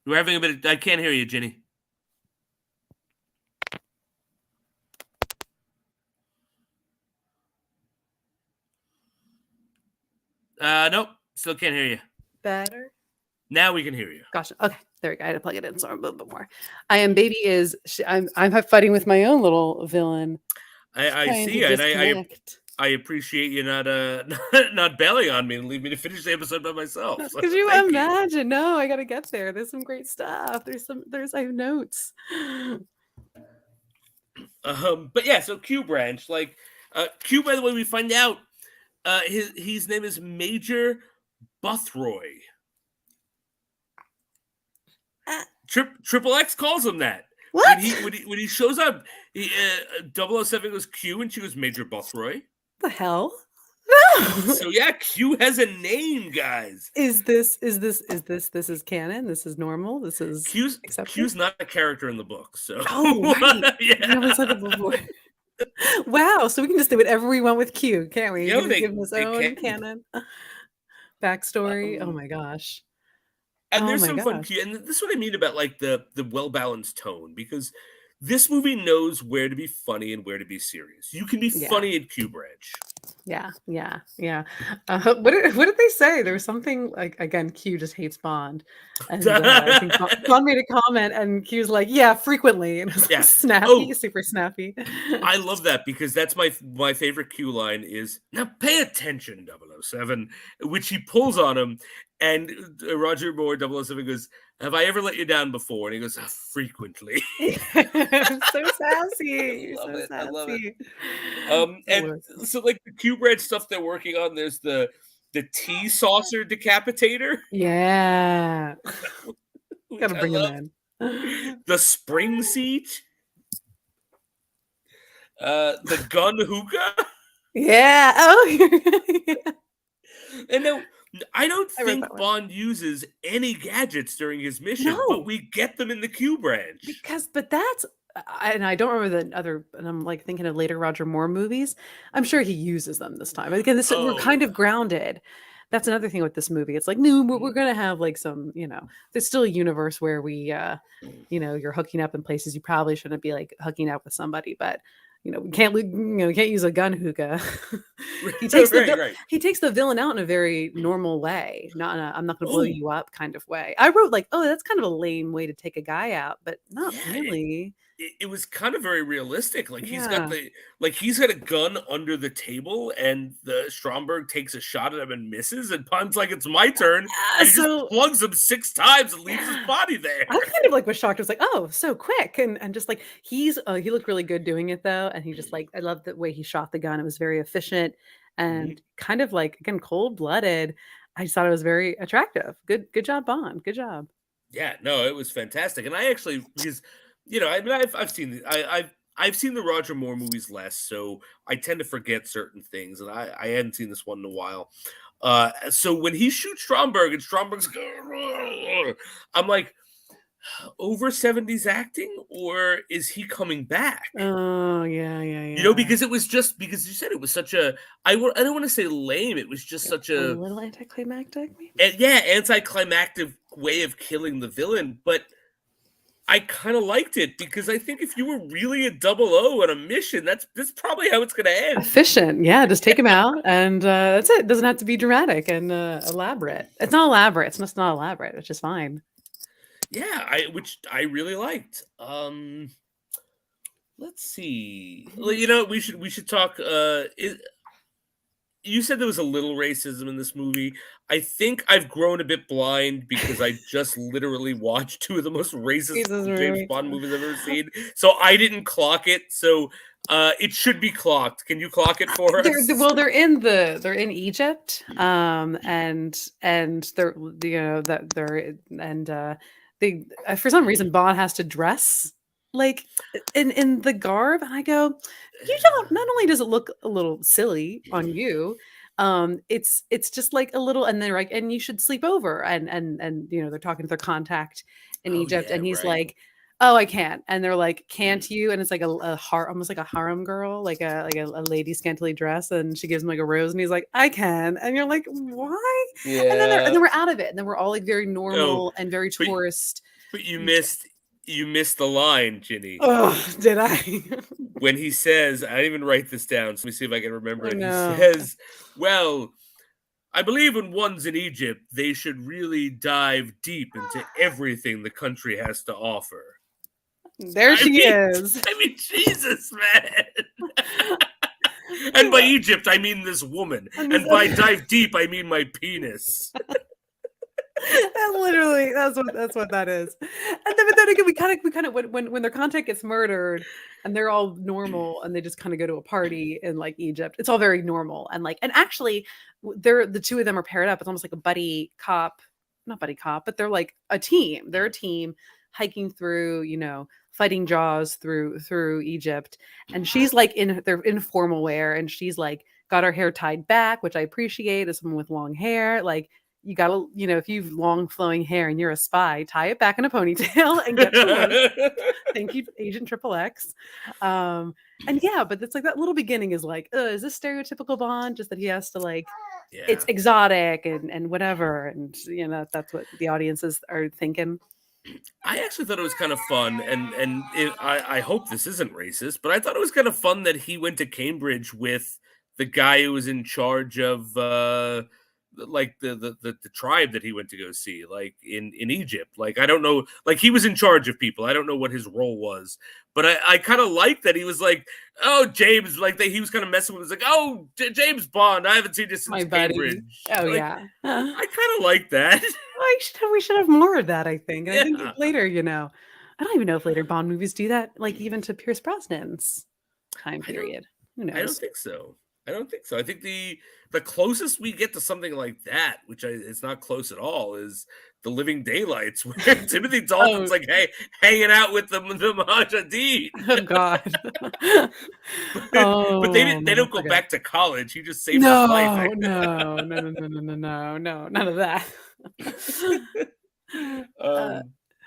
We're having a bit of, I can't hear you, Jenny. Nope, still can't hear you. Better? Now we can hear you. Gosh, okay, there we go. I had to plug it in, so I'm a little bit more. I am baby is I'm fighting with my own little villain. I see, and I appreciate you not bailing on me and leave me to finish the episode by myself. Could you imagine? No, I gotta get there. There's some great stuff. I have notes. But yeah, so Q Branch, like Q, by the way, we find out his name is Major Buthroy. Triple X calls him that. What? When he shows up, 007 goes Q and she goes Major Buthroy. The hell? No. So yeah, Q has a name, guys. This is canon? This is normal? This is Q's not a character in the book, so right. Yeah. I never said that before. Wow, so we can just do whatever we want with Q, can't we? Yeah, give him his own canon backstory. Oh my gosh. And there's some fun Q, and this is what I mean about like the well-balanced tone, because this movie knows where to be funny and where to be serious. You can be funny in Q Branch. Yeah. What did they say? There was something like, again, Q just hates Bond, and I think Bond made a comment, and Q's like, "Yeah, frequently," and it was like snappy, super snappy. I love that because that's my favorite Q line is, "Now pay attention, 007," which he pulls on him, and Roger Moore 007 goes, "Have I ever let you down before?" And he goes, "Frequently." So sassy. I love it. And so like the Q Branch stuff they're working on, there's the tea saucer decapitator. Yeah. Gotta bring him in. The spring seat. The gun hookah. Yeah. Oh, yeah. And no, I don't think Bond uses any gadgets during his mission, but we get them in the Q Branch. But that's, and I don't remember the other, and I'm like thinking of later Roger Moore movies. I'm sure he uses them this time. Again, we're kind of grounded. That's another thing with this movie. It's like, no, we're going to have like some, there's still a universe where we, you're hooking up in places you probably shouldn't be like hooking up with somebody, but we can't we can't use a gun hookah. he takes the Right, right. he takes the villain out in a very normal way, not in a I'm not going to blow Oh. you up kind of way. I wrote like, oh, that's kind of a lame way to take a guy out, but not Yeah, really. It was kind of very realistic. Like Yeah. he's got a gun under the table, and the Stromberg takes a shot at him and misses, and Pun's like, "It's my turn," and he So just plugs him 6 times and leaves his body there. I kind of like was shocked. I was like, oh, so quick. And just like he looked really good doing it though. And he just like I love the way he shot the gun. It was very efficient and kind of like again cold-blooded. I just thought it was very attractive. Good job, Bond. Good job. Yeah, no, it was fantastic, and I actually because I mean I've seen I've seen the Roger Moore movies less, so I tend to forget certain things, and I hadn't seen this one in a while. So when he shoots Stromberg and Stromberg's, I'm like, over 70s acting, or is he coming back? Oh yeah. Because it was just because you said it was such a I don't want to say lame. It was just such a a little anticlimactic. Maybe? anticlimactic way of killing the villain, but I kind of liked it because I think if you were really a 00 on a mission, that's probably how it's going to end. Efficient, yeah. Just take him out, and that's it. Doesn't have to be dramatic and elaborate. It's not elaborate. It's just not elaborate. It's just fine. Yeah, which I really liked. Let's see. We should talk. You said there was a little racism in this movie. I think I've grown a bit blind because I just literally watched 2 of the most racist James Bond movies I've ever seen. So I didn't clock it. So it should be clocked. Can you clock it for us? They're in Egypt, and they're they for some reason Bond has to dress like in the garb, and I go, you don't. Not only does it look a little silly on you, it's just like a little, and they're like, and you should sleep over, and they're talking to their contact in Egypt, and he's like, oh, I can't, and they're like, can't you? And it's like almost like a harem girl, like a lady scantily dressed, and she gives him like a rose, and he's like, I can, and you're like, why? Yeah. And then we're out of it, and then we're all like very normal and very tourist. But you missed the line, Ginny. Oh, did I? When he says, I didn't even write this down, so let me see if I can remember it. No. He says, well, I believe when one's in Egypt, they should really dive deep into everything the country has to offer. There she is. I mean, Jesus, man. And by Egypt, I mean this woman. And by dive deep, I mean my penis. That's what that is. And then again, we kind of when their contact gets murdered and they're all normal and they just kind of go to a party in like Egypt, it's all very normal and actually they're the 2 of them are paired up. It's almost like a buddy cop, not buddy cop, but they're like a team. They're a team hiking through, fighting Jaws through Egypt, and she's like in their informal wear, and she's like got her hair tied back, which I appreciate as someone with long hair. Like, you gotta, if you've long flowing hair and you're a spy, tie it back in a ponytail and get to work. Thank you, Agent XXX. And yeah, but it's like that little beginning is like, is this stereotypical Bond? Just that he has to it's exotic and whatever, and that's what the audiences are thinking. I actually thought it was kind of fun, and I hope this isn't racist, but I thought it was kind of fun that he went to Cambridge with the guy who was in charge of the tribe that he went to go see, like in Egypt. Like, I don't know, like he was in charge of people. I don't know what his role was, but I kind of liked that he was like, oh, James, like that he was kind of messing with. It was like, oh, James Bond, I haven't seen this since Cambridge. Oh, like, yeah. I kind of like that. We should have more of that, I think. And I think later, I don't even know if later Bond movies do that, like even to Pierce Brosnan's time period. Who knows? I don't think so. I think the closest we get to something like that, which it's not close at all, is The Living Daylights, where Timothy Dalton's like, hey, hanging out with the Mujahideen. Oh God! But they don't go back to college. He just saved his life. No, none of that.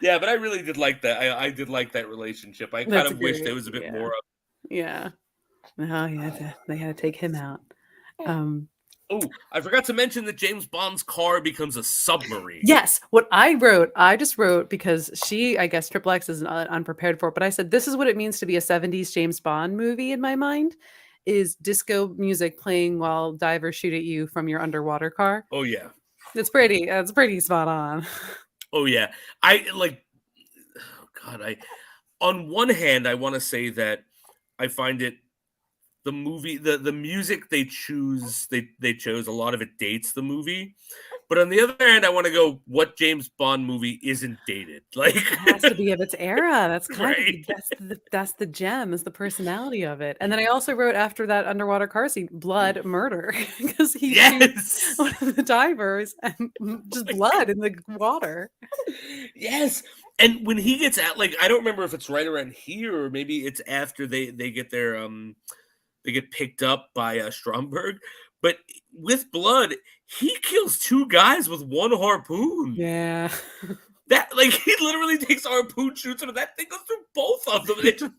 Yeah, but I really did like that. I did like that relationship. I kind of wish there was a bit more of. Yeah. Oh yeah, they had to take him out. Oh, I forgot to mention that James Bond's car becomes a submarine. Yes, what I just wrote because I guess Triple X is unprepared for it, but I said this is what it means to be a 70s James Bond movie in my mind is disco music playing while divers shoot at you from your underwater car. Oh yeah. It's pretty spot on. Oh yeah. I like. Oh God. On one hand, I want to say that I find it the movie the music they chose a lot of it dates the movie, but on the other hand I want to go, what James Bond movie isn't dated? Like It has to be of its era. That's kind Right. of that's the gem, is the personality of it. And then I also wrote after that underwater car scene, blood, murder, because he shoots yes one of the divers and just blood in the water. yes. And when he gets out, like, I don't remember if it's right around here or maybe it's after they get their they get picked up by Stromberg, but with blood he kills two guys with one harpoon. Yeah. That, like, he literally takes a harpoon, shoots him, and that thing goes through both of them, and they just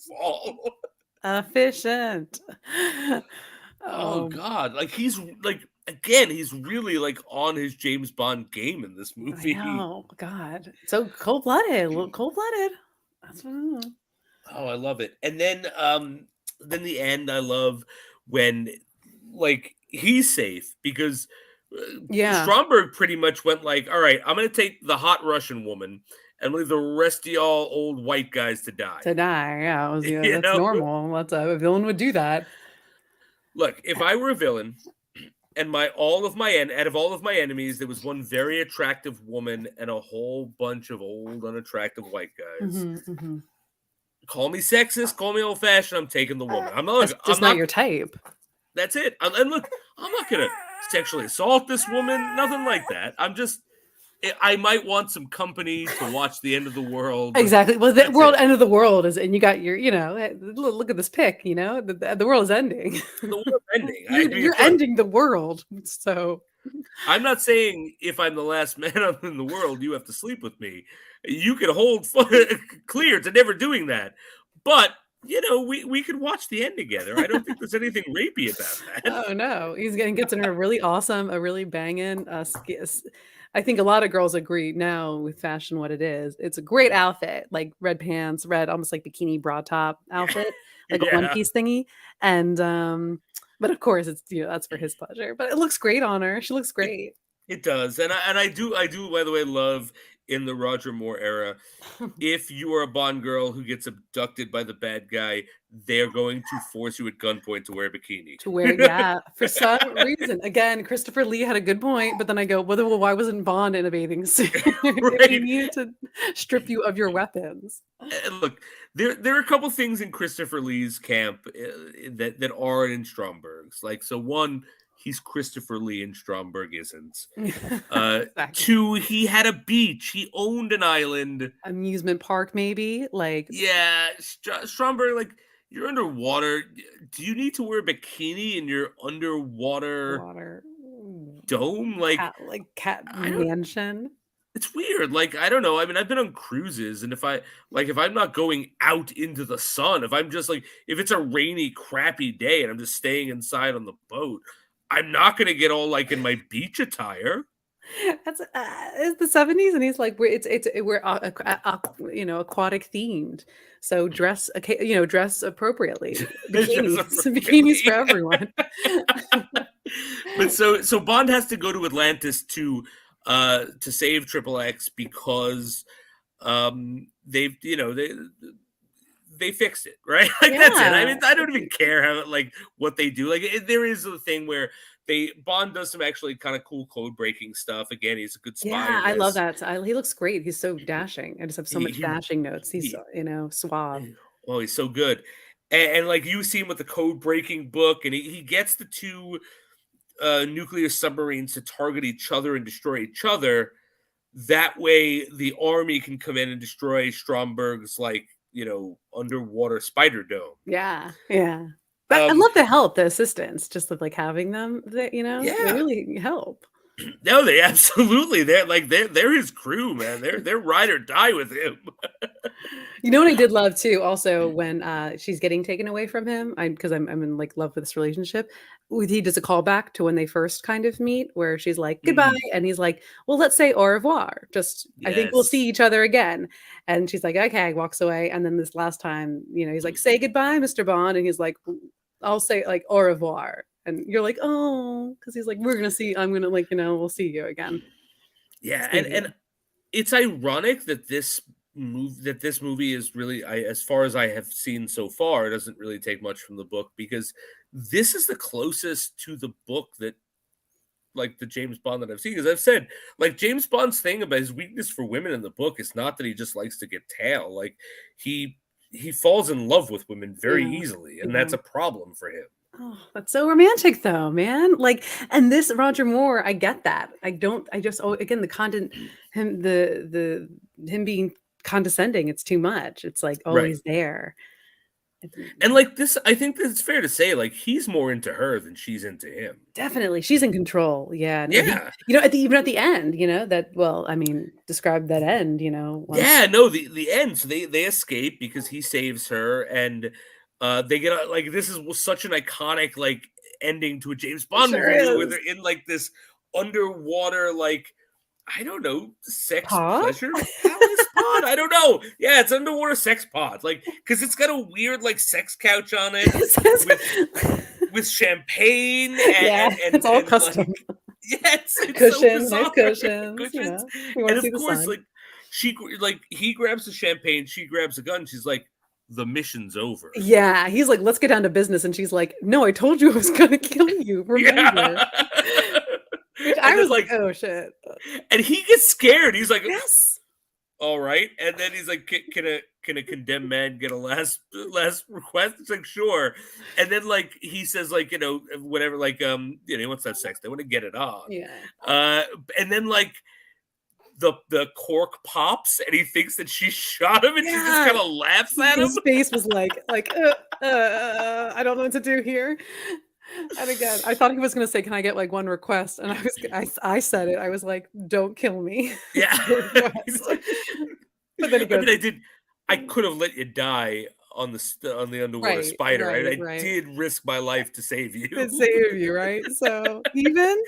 fall. Efficient. Oh God! Like, he's like, again, he's really like on his James Bond game in this movie. Oh God. So cold-blooded. A little cold-blooded. That's what Oh, I love it. And then the end, I love when, like, he's safe because Yeah. Stromberg pretty much went like, all right, I'm going to take the hot Russian woman and leave the rest of y'all old white guys to die. To die. Yeah, it was, You that's know? normal. That's a villain would do that. Look, if I were a villain and out of all of my enemies, there was one very attractive woman and a whole bunch of old, unattractive white guys. Mm-hmm. Call me sexist, call me old-fashioned, I'm taking the woman. I'm not, That's just not your type. That's it. And look, I'm not going to sexually assault this woman, nothing like that. I might want some company to watch the end of the world. Exactly. Well, the end of the world is, and you got your, look at this pic, the world is ending. The world's ending. You're ending the world. So I'm not saying if I'm the last man in the world, you have to sleep with me. You can hold clear to never doing that. But, we could watch the end together. I don't think there's anything rapey about that. Oh no, gets in a really banging. I think a lot of girls agree now with fashion what it is. It's a great outfit, like red pants, red almost like bikini bra top outfit, like a one piece thingy. And but of course it's that's for his pleasure. But it looks great on her. She looks great. It does, and I do by the way love in the Roger Moore era. If you are a Bond girl who gets abducted by the bad guy, they're going to force you at gunpoint to wear a bikini. For some reason. Again, Christopher Lee had a good point, but then I go, well, why wasn't Bond in a bathing suit? Right. They needed to strip you of your weapons. And look, there are a couple things in Christopher Lee's camp that aren't in Stromberg's. Like, so one, he's Christopher Lee and Stromberg isn't. Exactly. Two, he had a beach. He owned an island. Amusement park, maybe. Like, yeah, Stromberg, like, you're underwater. Do you need to wear a bikini in your underwater water dome? Like cat mansion. It's weird. Like, I don't know. I mean, I've been on cruises, and if I'm not going out into the sun, if I'm just like, if it's a rainy, crappy day and I'm just staying inside on the boat, I'm not going to get all like in my beach attire. That's it's the 70s, and he's like, we're aquatic themed, so dress appropriately. Bikinis for everyone. But so Bond has to go to Atlantis to save Triple X because they fixed it, right? Like, that's it. I mean, I don't even care how what they do. Like, there is a thing where Bond does some actually kind of cool code breaking stuff. Again, he's a good spy. Yeah, I love that. He looks great. He's so dashing. I just have so much dashing notes. He's suave. Oh, he's so good. And like, you see him with the code breaking book, and he gets the two nuclear submarines to target each other and destroy each other. That way, the army can come in and destroy Stromberg's underwater spider dome. Yeah. But I love the help, the assistance, just with having them. They really help. No, they absolutely they're his crew, man. They're ride or die with him. You know what I did love too, also when she's getting taken away from him, because I'm in like love with this relationship. He does a callback to when they first kind of meet, where she's like goodbye, and he's like, "Well, let's say au revoir. Just I think we'll see Yes. each other again." And she's like, "Okay," walks away. And then this last time, he's like, "Say goodbye, Mr. Bond," and he's like, "I'll say like au revoir." And you're like, "Oh," because he's like, "We're gonna see. I'm gonna like we'll see you again." Yeah, Same and it's ironic that this movie is really, as far as I have seen so far, it doesn't really take much from the book, because this is the closest to the book that, like, the James Bond that I've seen. Because I've said, like, James Bond's thing about his weakness for women in the book is not that he just likes to get tail. Like, he falls in love with women very Yeah, easily, and that's a problem for him. Oh, that's so romantic though, man. Like, and this Roger Moore, I get that. I just, again, the content, him being condescending, it's too much. It's like always there. And like this, I think that it's fair to say, like, he's more into her than she's into him. Definitely, she's in control. Yeah, no, Yeah. even at the end, that. Well, I mean, describe that end. Once. Yeah, no, the end. So they escape because he saves her, and they get like, this is such an iconic like ending to a James Bond Sure movie, where is. they're in like this underwater, like, I don't know, sex Pod? pleasure palace pod. I don't know. Yeah, it's underwater sex pod, like, because it's got a weird like sex couch on it with champagne. And it's all and, custom. Like, yeah, it's Cushions, so nice bizarre. cushions. You And see of the course, sun. like, he grabs the champagne, she grabs a gun. She's like, the mission's over. Yeah, he's like, let's get down to business, and she's like, no, I told you I was gonna kill you. Remember? Yeah. Which I was like, oh shit. And he gets scared. He's like, Yes. all right. And then he's like, can a condemned man get a last request? It's like, sure. And then like he says, like, whatever, like, he wants to have sex. They want to get it on. Yeah. And then like the cork pops, and he thinks that she shot him, and she just kind of laughs at him. His face was like, I don't know what to do here. And again, I thought he was going to say, "Can I get like one request?" And I said it. I was like, "Don't kill me." Yeah. But then he goes, I could have let you die on the underwater spider. right. I did risk my life to save you. "It saved you, right?" So even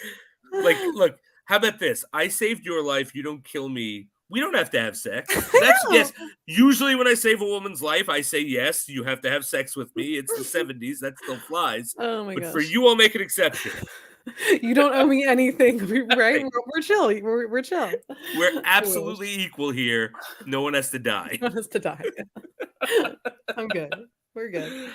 Like, look, how about this? I saved your life. You don't kill me. We don't have to have sex. That's yes. Usually when I save a woman's life, I say yes, you have to have sex with me. It's the 70s. That still flies. Oh my But gosh. for you, I'll make an exception. You don't owe me anything, right? We're chill. We're chill. We're absolutely equal here. No one has to die. No one has to die. I'm good. We're good.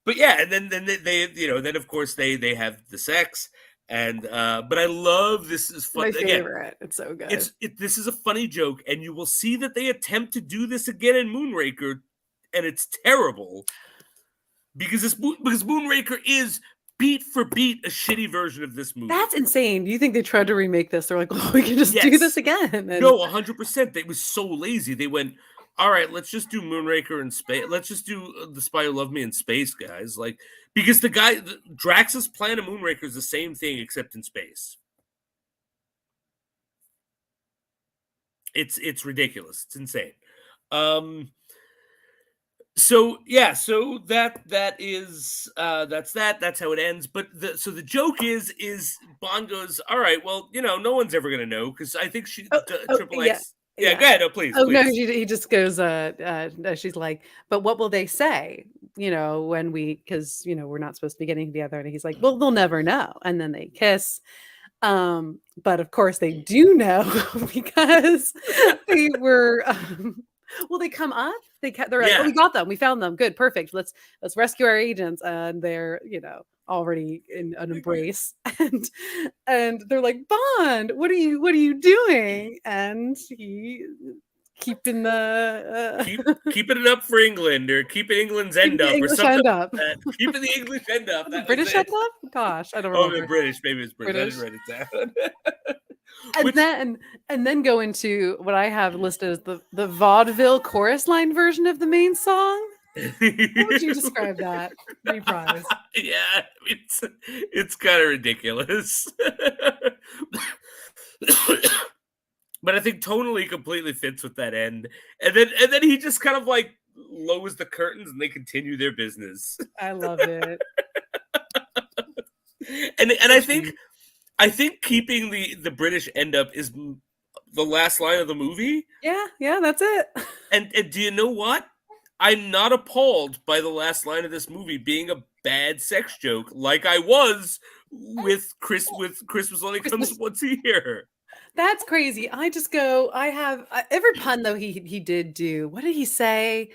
But yeah, and then they then of course they have the sex. And but I love, this is fun. My favorite. It's so good. This is a funny joke, and you will see that they attempt to do this again in Moonraker, and it's terrible because Moonraker is beat for beat a shitty version of this movie. That's insane. Do you think they tried to remake this? They're like, we can just do this again. And no, 100%. They was so lazy. They went, all right, let's just do Moonraker in space. Let's just do The Spy Who Loved Me in space, guys. Like, because Drax's plan of Moonraker is the same thing except in space. It's ridiculous. It's insane. So yeah, so that is that's how it ends. But the joke is Bond goes, all right, well, no one's ever gonna know, because I think Triple X. Yeah, go ahead. No, please. Oh, please. no, he just goes, she's like, but what will they say, when because, we're not supposed to be getting together. And he's like, well, they'll never know. And then they kiss. But of course they do know because they were, well, they come up, they're like, oh, we got them. We found them. Good. Perfect. Let's rescue our agents. And they're, already in an embrace, and they're like, Bond, what are you doing? And he keeping British end up? Gosh, I don't remember. Oh, British. Maybe it's British. I didn't write it down. And then go into what I have listed as the vaudeville chorus line version of the main song. How would you describe that reprise? Yeah, it's kind of ridiculous. But I think tonally completely fits with that end. And then he just kind of like lowers the curtains and they continue their business. I love it. And I think keeping the British end up is the last line of the movie. Yeah, that's it. And do you know what? I'm not appalled by the last line of this movie being a bad sex joke, like I was with Christmas Only Comes Once a Year. That's crazy. I just go. I have every pun though he did do. What did he say?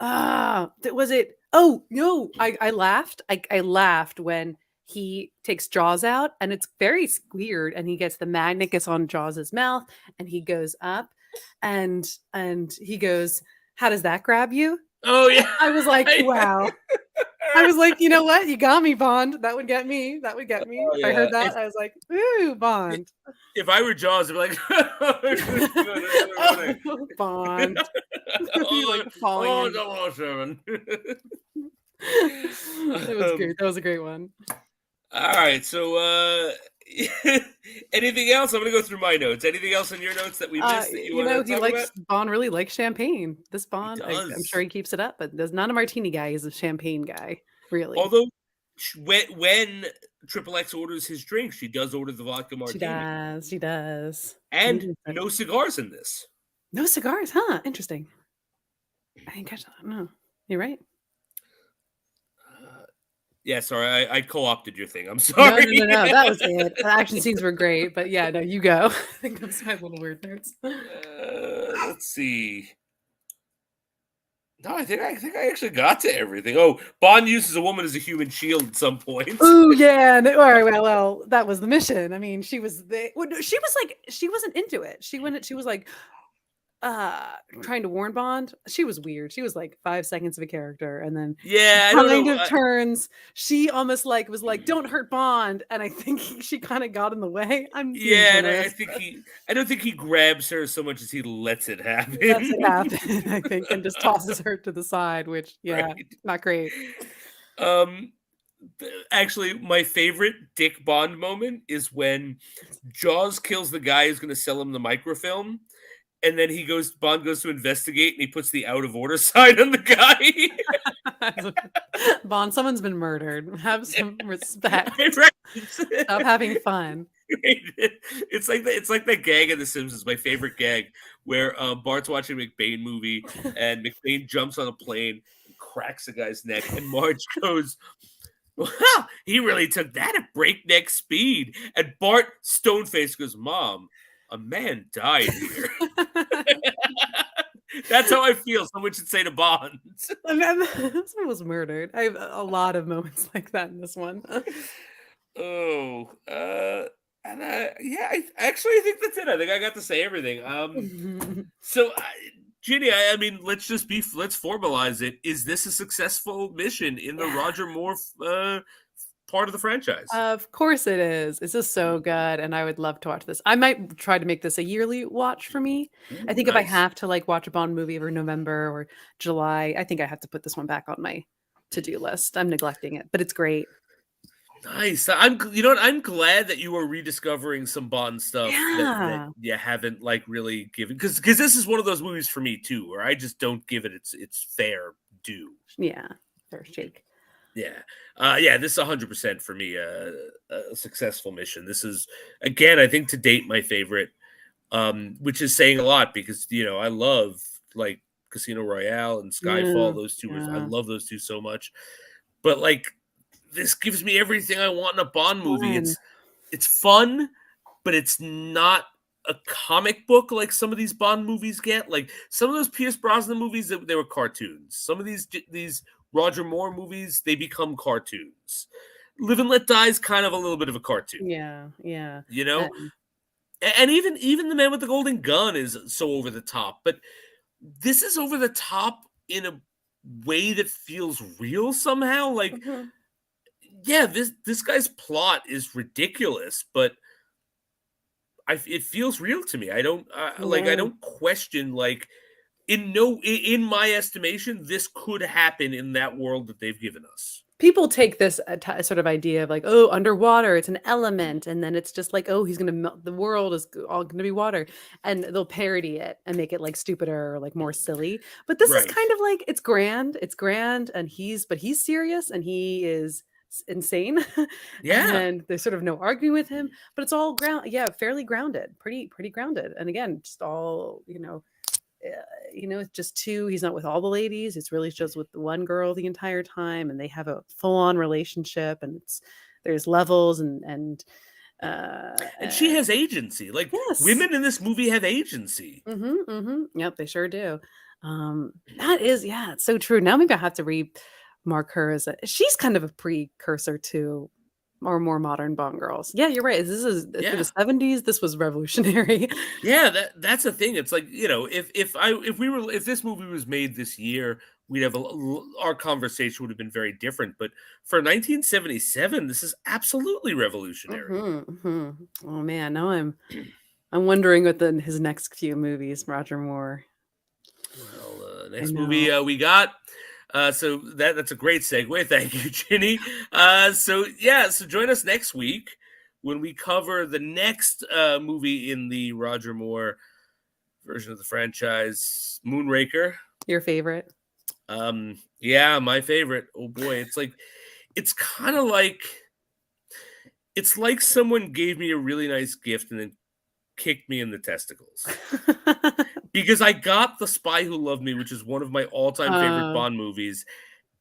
Was it? Oh no! I laughed. I laughed when he takes Jaws out, and it's very weird. And he gets the magnet gets on Jaws's mouth, and he goes up, and he goes, "How does that grab you?" Oh yeah, I was like, "Wow." I was like, you know what? You got me, Bond. That would get me. That would get me. Oh, If I heard that, I was like, ooh, Bond. If I were Jaws, I'd be like, Oh, Bond. He's like falling in. 007. It was great. That was a great one. All right, so anything else? I'm gonna go through my notes. Anything else in your notes that we missed that you want to he talk likes about? Bond really likes champagne. This Bond, I'm does. sure he keeps it up, but there's not a martini guy. He's a champagne guy, really. Although when Triple X orders his drink, she does order the vodka martini. She does. And no cigars in this. No cigars, huh? Interesting. I didn't catch that. No, you're right. Yeah, sorry, I co-opted your thing. I'm sorry. No. That was it. The action scenes were great, but yeah, no, you go. I think those are my little weird notes. Let's see. No, I think I actually got to everything. Oh, Bond uses a woman as a human shield at some point. Oh yeah. All right. Well, that was the mission. I mean, she was she wasn't into it. She was like trying to warn Bond. She was weird. She was like 5 seconds of a character, and then yeah, I don't know. Turns. She almost was like, "Don't hurt Bond," and I think she kind of got in the way. And I don't think he grabs her so much as he lets it happen. Lets it happen, I think, and just tosses her to the side, which right. Not great. Actually, my favorite Dick Bond moment is when Jaws kills the guy who's going to sell him the microfilm. And then Bond goes to investigate, and he puts the out of order sign on the guy. Bond, someone's been murdered. Have some respect. Right. Stop having fun. It's like that gag in The Simpsons, my favorite gag, where Bart's watching a McBain movie, and McBain jumps on a plane and cracks a guy's neck, and Marge goes, "Well, he really took that at breakneck speed." And Bart, stone-faced, goes, "Mom, a man died here." That's how I feel. Someone should say to Bond. Someone was murdered. I have a lot of moments like that in this one. I actually think that's it. I think I got to say everything. So, Ginny, I mean, let's formalize it. Is this a successful mission in the Roger Moore part of the franchise? Of course it is. It's just so good, and I would love to watch this. I might try to make this a yearly watch for me. I think if I have to watch a Bond movie every November or July, I think I have to put this one back on my to-do list. I'm neglecting it, but it's great. Nice. I'm glad that you are rediscovering some Bond stuff that you haven't really given, because this is one of those movies for me too, where I just don't give it its fair due. Yeah, fair shake. Yeah. This is 100% for me a successful mission. This is, again, I think to date my favorite, which is saying a lot because I love Casino Royale and Skyfall. Those two, I love those two so much. But this gives me everything I want in a Bond movie. It's fun, but it's not a comic book like some of these Bond movies get. Like some of those Pierce Brosnan movies, they were cartoons. Some of these Roger Moore movies, they become cartoons. Live and Let Die is kind of a little bit of a cartoon. Yeah. And even The Man with the Golden Gun is so over the top. But this is over the top in a way that feels real somehow. This guy's plot is ridiculous, but it feels real to me. I don't I don't question in my estimation, this could happen in that world that they've given us. people take this sort of idea of like, oh, underwater, it's an element, and then it's just like, oh, he's gonna melt the world is all gonna be water, and they'll parody it and make it like stupider or like more silly. But this is Right. kind of like it's grand, and he's serious and he is insane, Yeah. and there's sort of no arguing with him, but it's all fairly grounded, pretty grounded, and again, just all it's just two. He's not with all the ladies. It's really just with the one girl the entire time, and they have a full-on relationship, and there's levels And she has agency. Like, yes. women in this movie have agency. Yep, they sure do. That is, yeah, it's so true. Now maybe I have to remark her as she's kind of a precursor to our more modern Bond girls. Yeah, you're right. This is for Yeah. the 70s. This was revolutionary. Yeah, that's the thing. It's like, if this movie was made this year, we'd have our conversation would have been very different. But for 1977, this is absolutely revolutionary. Oh man, now I'm wondering what his next few movies, Roger Moore. Well, next movie we got. So that's a great segue. Thank you, Ginny. So join us next week when we cover the next movie in the Roger Moore version of the franchise, Moonraker. Your favorite? Yeah, my favorite. Oh boy, it's kind of like someone gave me a really nice gift and then kicked me in the testicles. Because I got The Spy Who Loved Me, which is one of my all-time favorite Bond movies.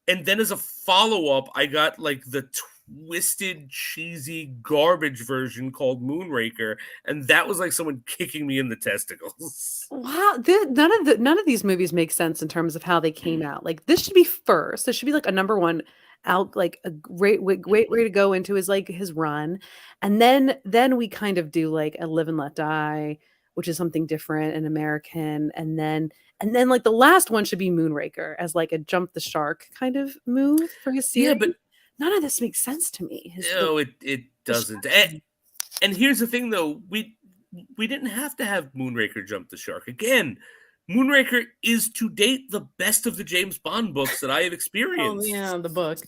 And then as a follow-up, I got like the twisted, cheesy garbage version called Moonraker. And that was like someone kicking me in the testicles. Wow. None of these movies make sense in terms of how they came out. Like this should be first. This should be like a number one out, like a great way to go into his run. And then we kind of do like a Live and Let Die, which is something different and American, and then like the last one should be Moonraker as like a jump the shark kind of move for his series. Yeah, but none of this makes sense to me. No, it doesn't. And here's the thing, though, we didn't have to have Moonraker jump the shark. Again, Moonraker is to date the best of the James Bond books that I have experienced. Oh yeah, the book.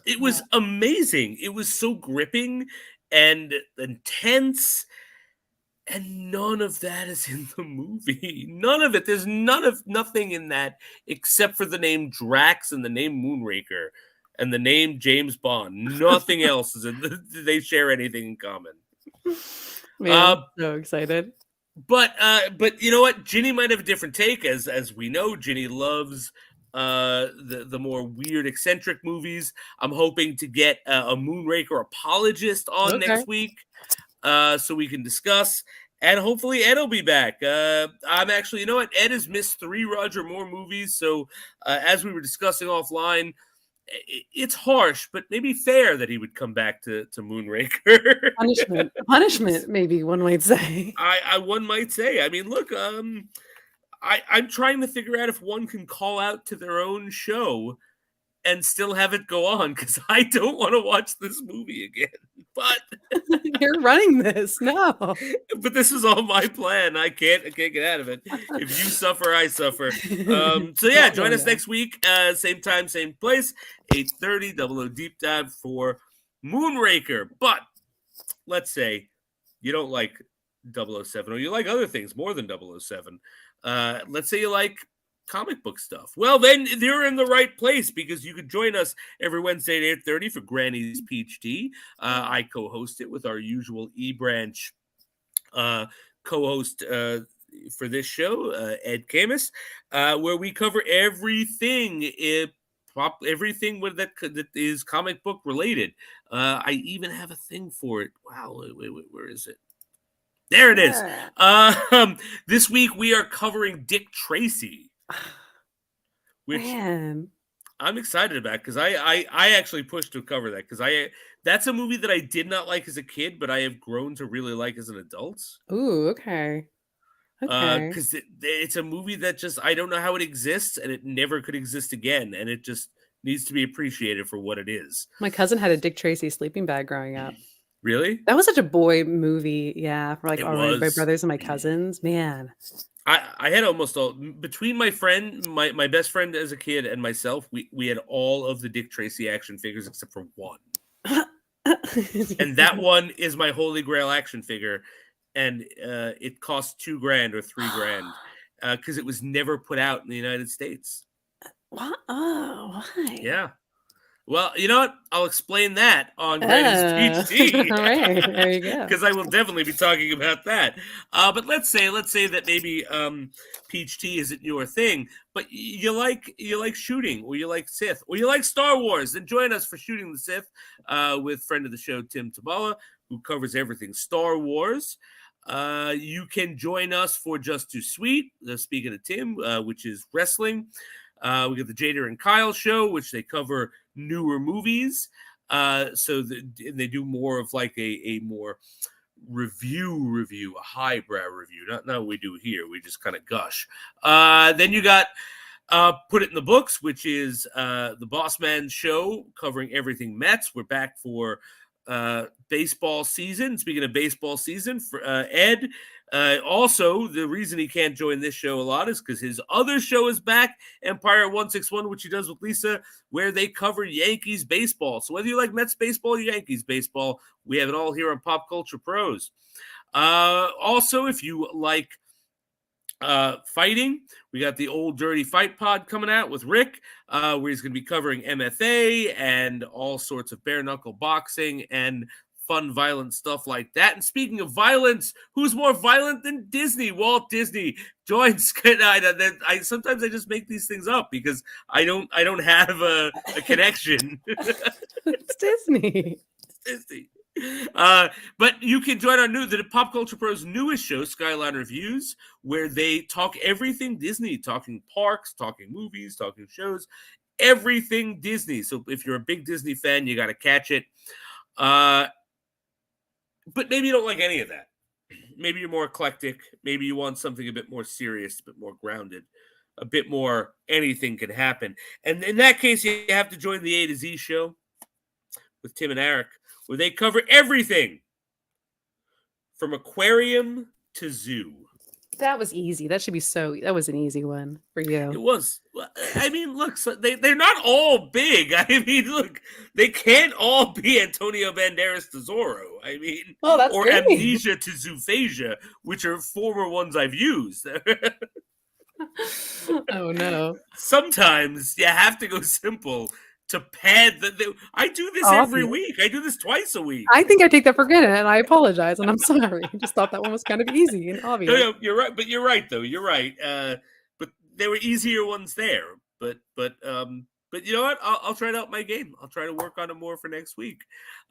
It was amazing. It was so gripping and intense. And none of that is in the movie. None of it. There's nothing in that except for the name Drax and the name Moonraker and the name James Bond. Nothing else is in they share anything in common. Man, I'm so excited. But you know what? Ginny might have a different take. As we know, Ginny loves the more weird, eccentric movies. I'm hoping to get a Moonraker apologist on next week. So we can discuss, and hopefully Ed will be back. I'm actually, you know what? Ed has missed 3 Roger Moore movies, so as we were discussing offline, it's harsh, but maybe fair that he would come back to Moonraker. Punishment, maybe one might say. One might say. I mean, look, I'm trying to figure out if one can call out to their own show and still have it go on, because I don't want to watch this movie again. But you're running this. No. But this is all my plan. I can't get out of it. If you suffer, I suffer. So yeah, join us next week. Same time, same place. 8:30, 00 Deep Dive for Moonraker. But let's say you don't like 007, or you like other things more than 007. Let's say you like comic book stuff. Well, then you're in the right place, because you could join us every Wednesday at 8:30 for Granny's Peach Tea. I co-host it with our usual E-Branch co-host for this show, Ed Camus, where we cover everything that is comic book related. I even have a thing for it. Wow, wait, where is it? There it is. This week we are covering Dick Tracy, which I'm excited about, because I actually pushed to cover that, because that's a movie that I did not like as a kid, but I have grown to really like as an adult. Ooh, okay. Because it's a movie that just, I don't know how it exists, and it never could exist again, and it just needs to be appreciated for what it is. My cousin had a Dick Tracy sleeping bag growing up. Really? That was such a boy movie, yeah, for like my brothers and my cousins. Man, I had almost all between my friend, my best friend as a kid, and myself. We had all of the Dick Tracy action figures except for one, and that one is my holy grail action figure, and it cost $2,000 or $3,000 because it was never put out in the United States. What? Oh, why? Yeah. Well, you know what? I'll explain that on Greatest PhD. All right, there you go. Because I will definitely be talking about that. But let's say that maybe Peach Tea isn't your thing, but you like shooting, or you like Sith, or you like Star Wars. Then join us for Shooting the Sith with friend of the show Tim Tabala, who covers everything Star Wars. You can join us for Just Too Sweet. Speaking of Tim, which is wrestling. We got the Jada and Kyle show, which they cover newer movies. They do more of like a more review, a highbrow review. Not what we do here. We just kind of gush. Then you got Put It in the Books, which is the Boss Man show covering everything Mets. We're back for baseball season. Speaking of baseball season, for Ed. Also, the reason he can't join this show a lot is because his other show is back, Empire 161, which he does with Lisa, where they cover Yankees baseball. So whether you like Mets baseball or Yankees baseball, we have it all here on Pop Culture Pros. Also, if you like fighting, we got the Old Dirty Fight Pod coming out with Rick, where he's going to be covering MFA and all sorts of bare knuckle boxing and fun, violent stuff like that. And speaking of violence, who's more violent than Disney? Walt Disney joins. Sometimes I just make these things up because I don't have a connection. It's Disney. It's Disney. But you can join the Pop Culture Pros newest show, Skyline Reviews, where they talk everything Disney, talking parks, talking movies, talking shows, everything Disney. So if you're a big Disney fan, you got to catch it. But maybe you don't like any of that. Maybe you're more eclectic. Maybe you want something a bit more serious, a bit more grounded, a bit more anything can happen. And in that case, you have to join the A to Z show with Tim and Eric, where they cover everything from aquarium to zoo. That was easy. That was an easy one for you. It was. I mean, look, so they're not all big. I mean, look, they can't all be Antonio Banderas to Zorro. I mean, that's or great. Amnesia to Zoophasia, which are former ones I've used. Oh, no. Sometimes you have to go simple to pad I do this every week. I do this twice a week. I think I take that for granted, and I apologize, and I'm sorry. I just thought that one was kind of easy and obvious. No, you're right. But you're right, though. You're right. But there were easier ones there. But you know what? I'll try to up my game. I'll try to work on it more for next week.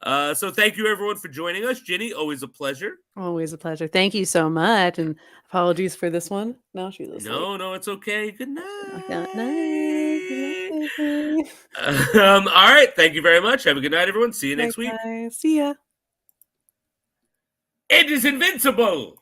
So thank you, everyone, for joining us. Ginny, always a pleasure. Always a pleasure. Thank you so much, and apologies for this one. No, she's asleep. No, it's okay. Good night. Good night. All right. Thank you very much. Have a good night, everyone. See you next week. Guys. See ya. It is invincible.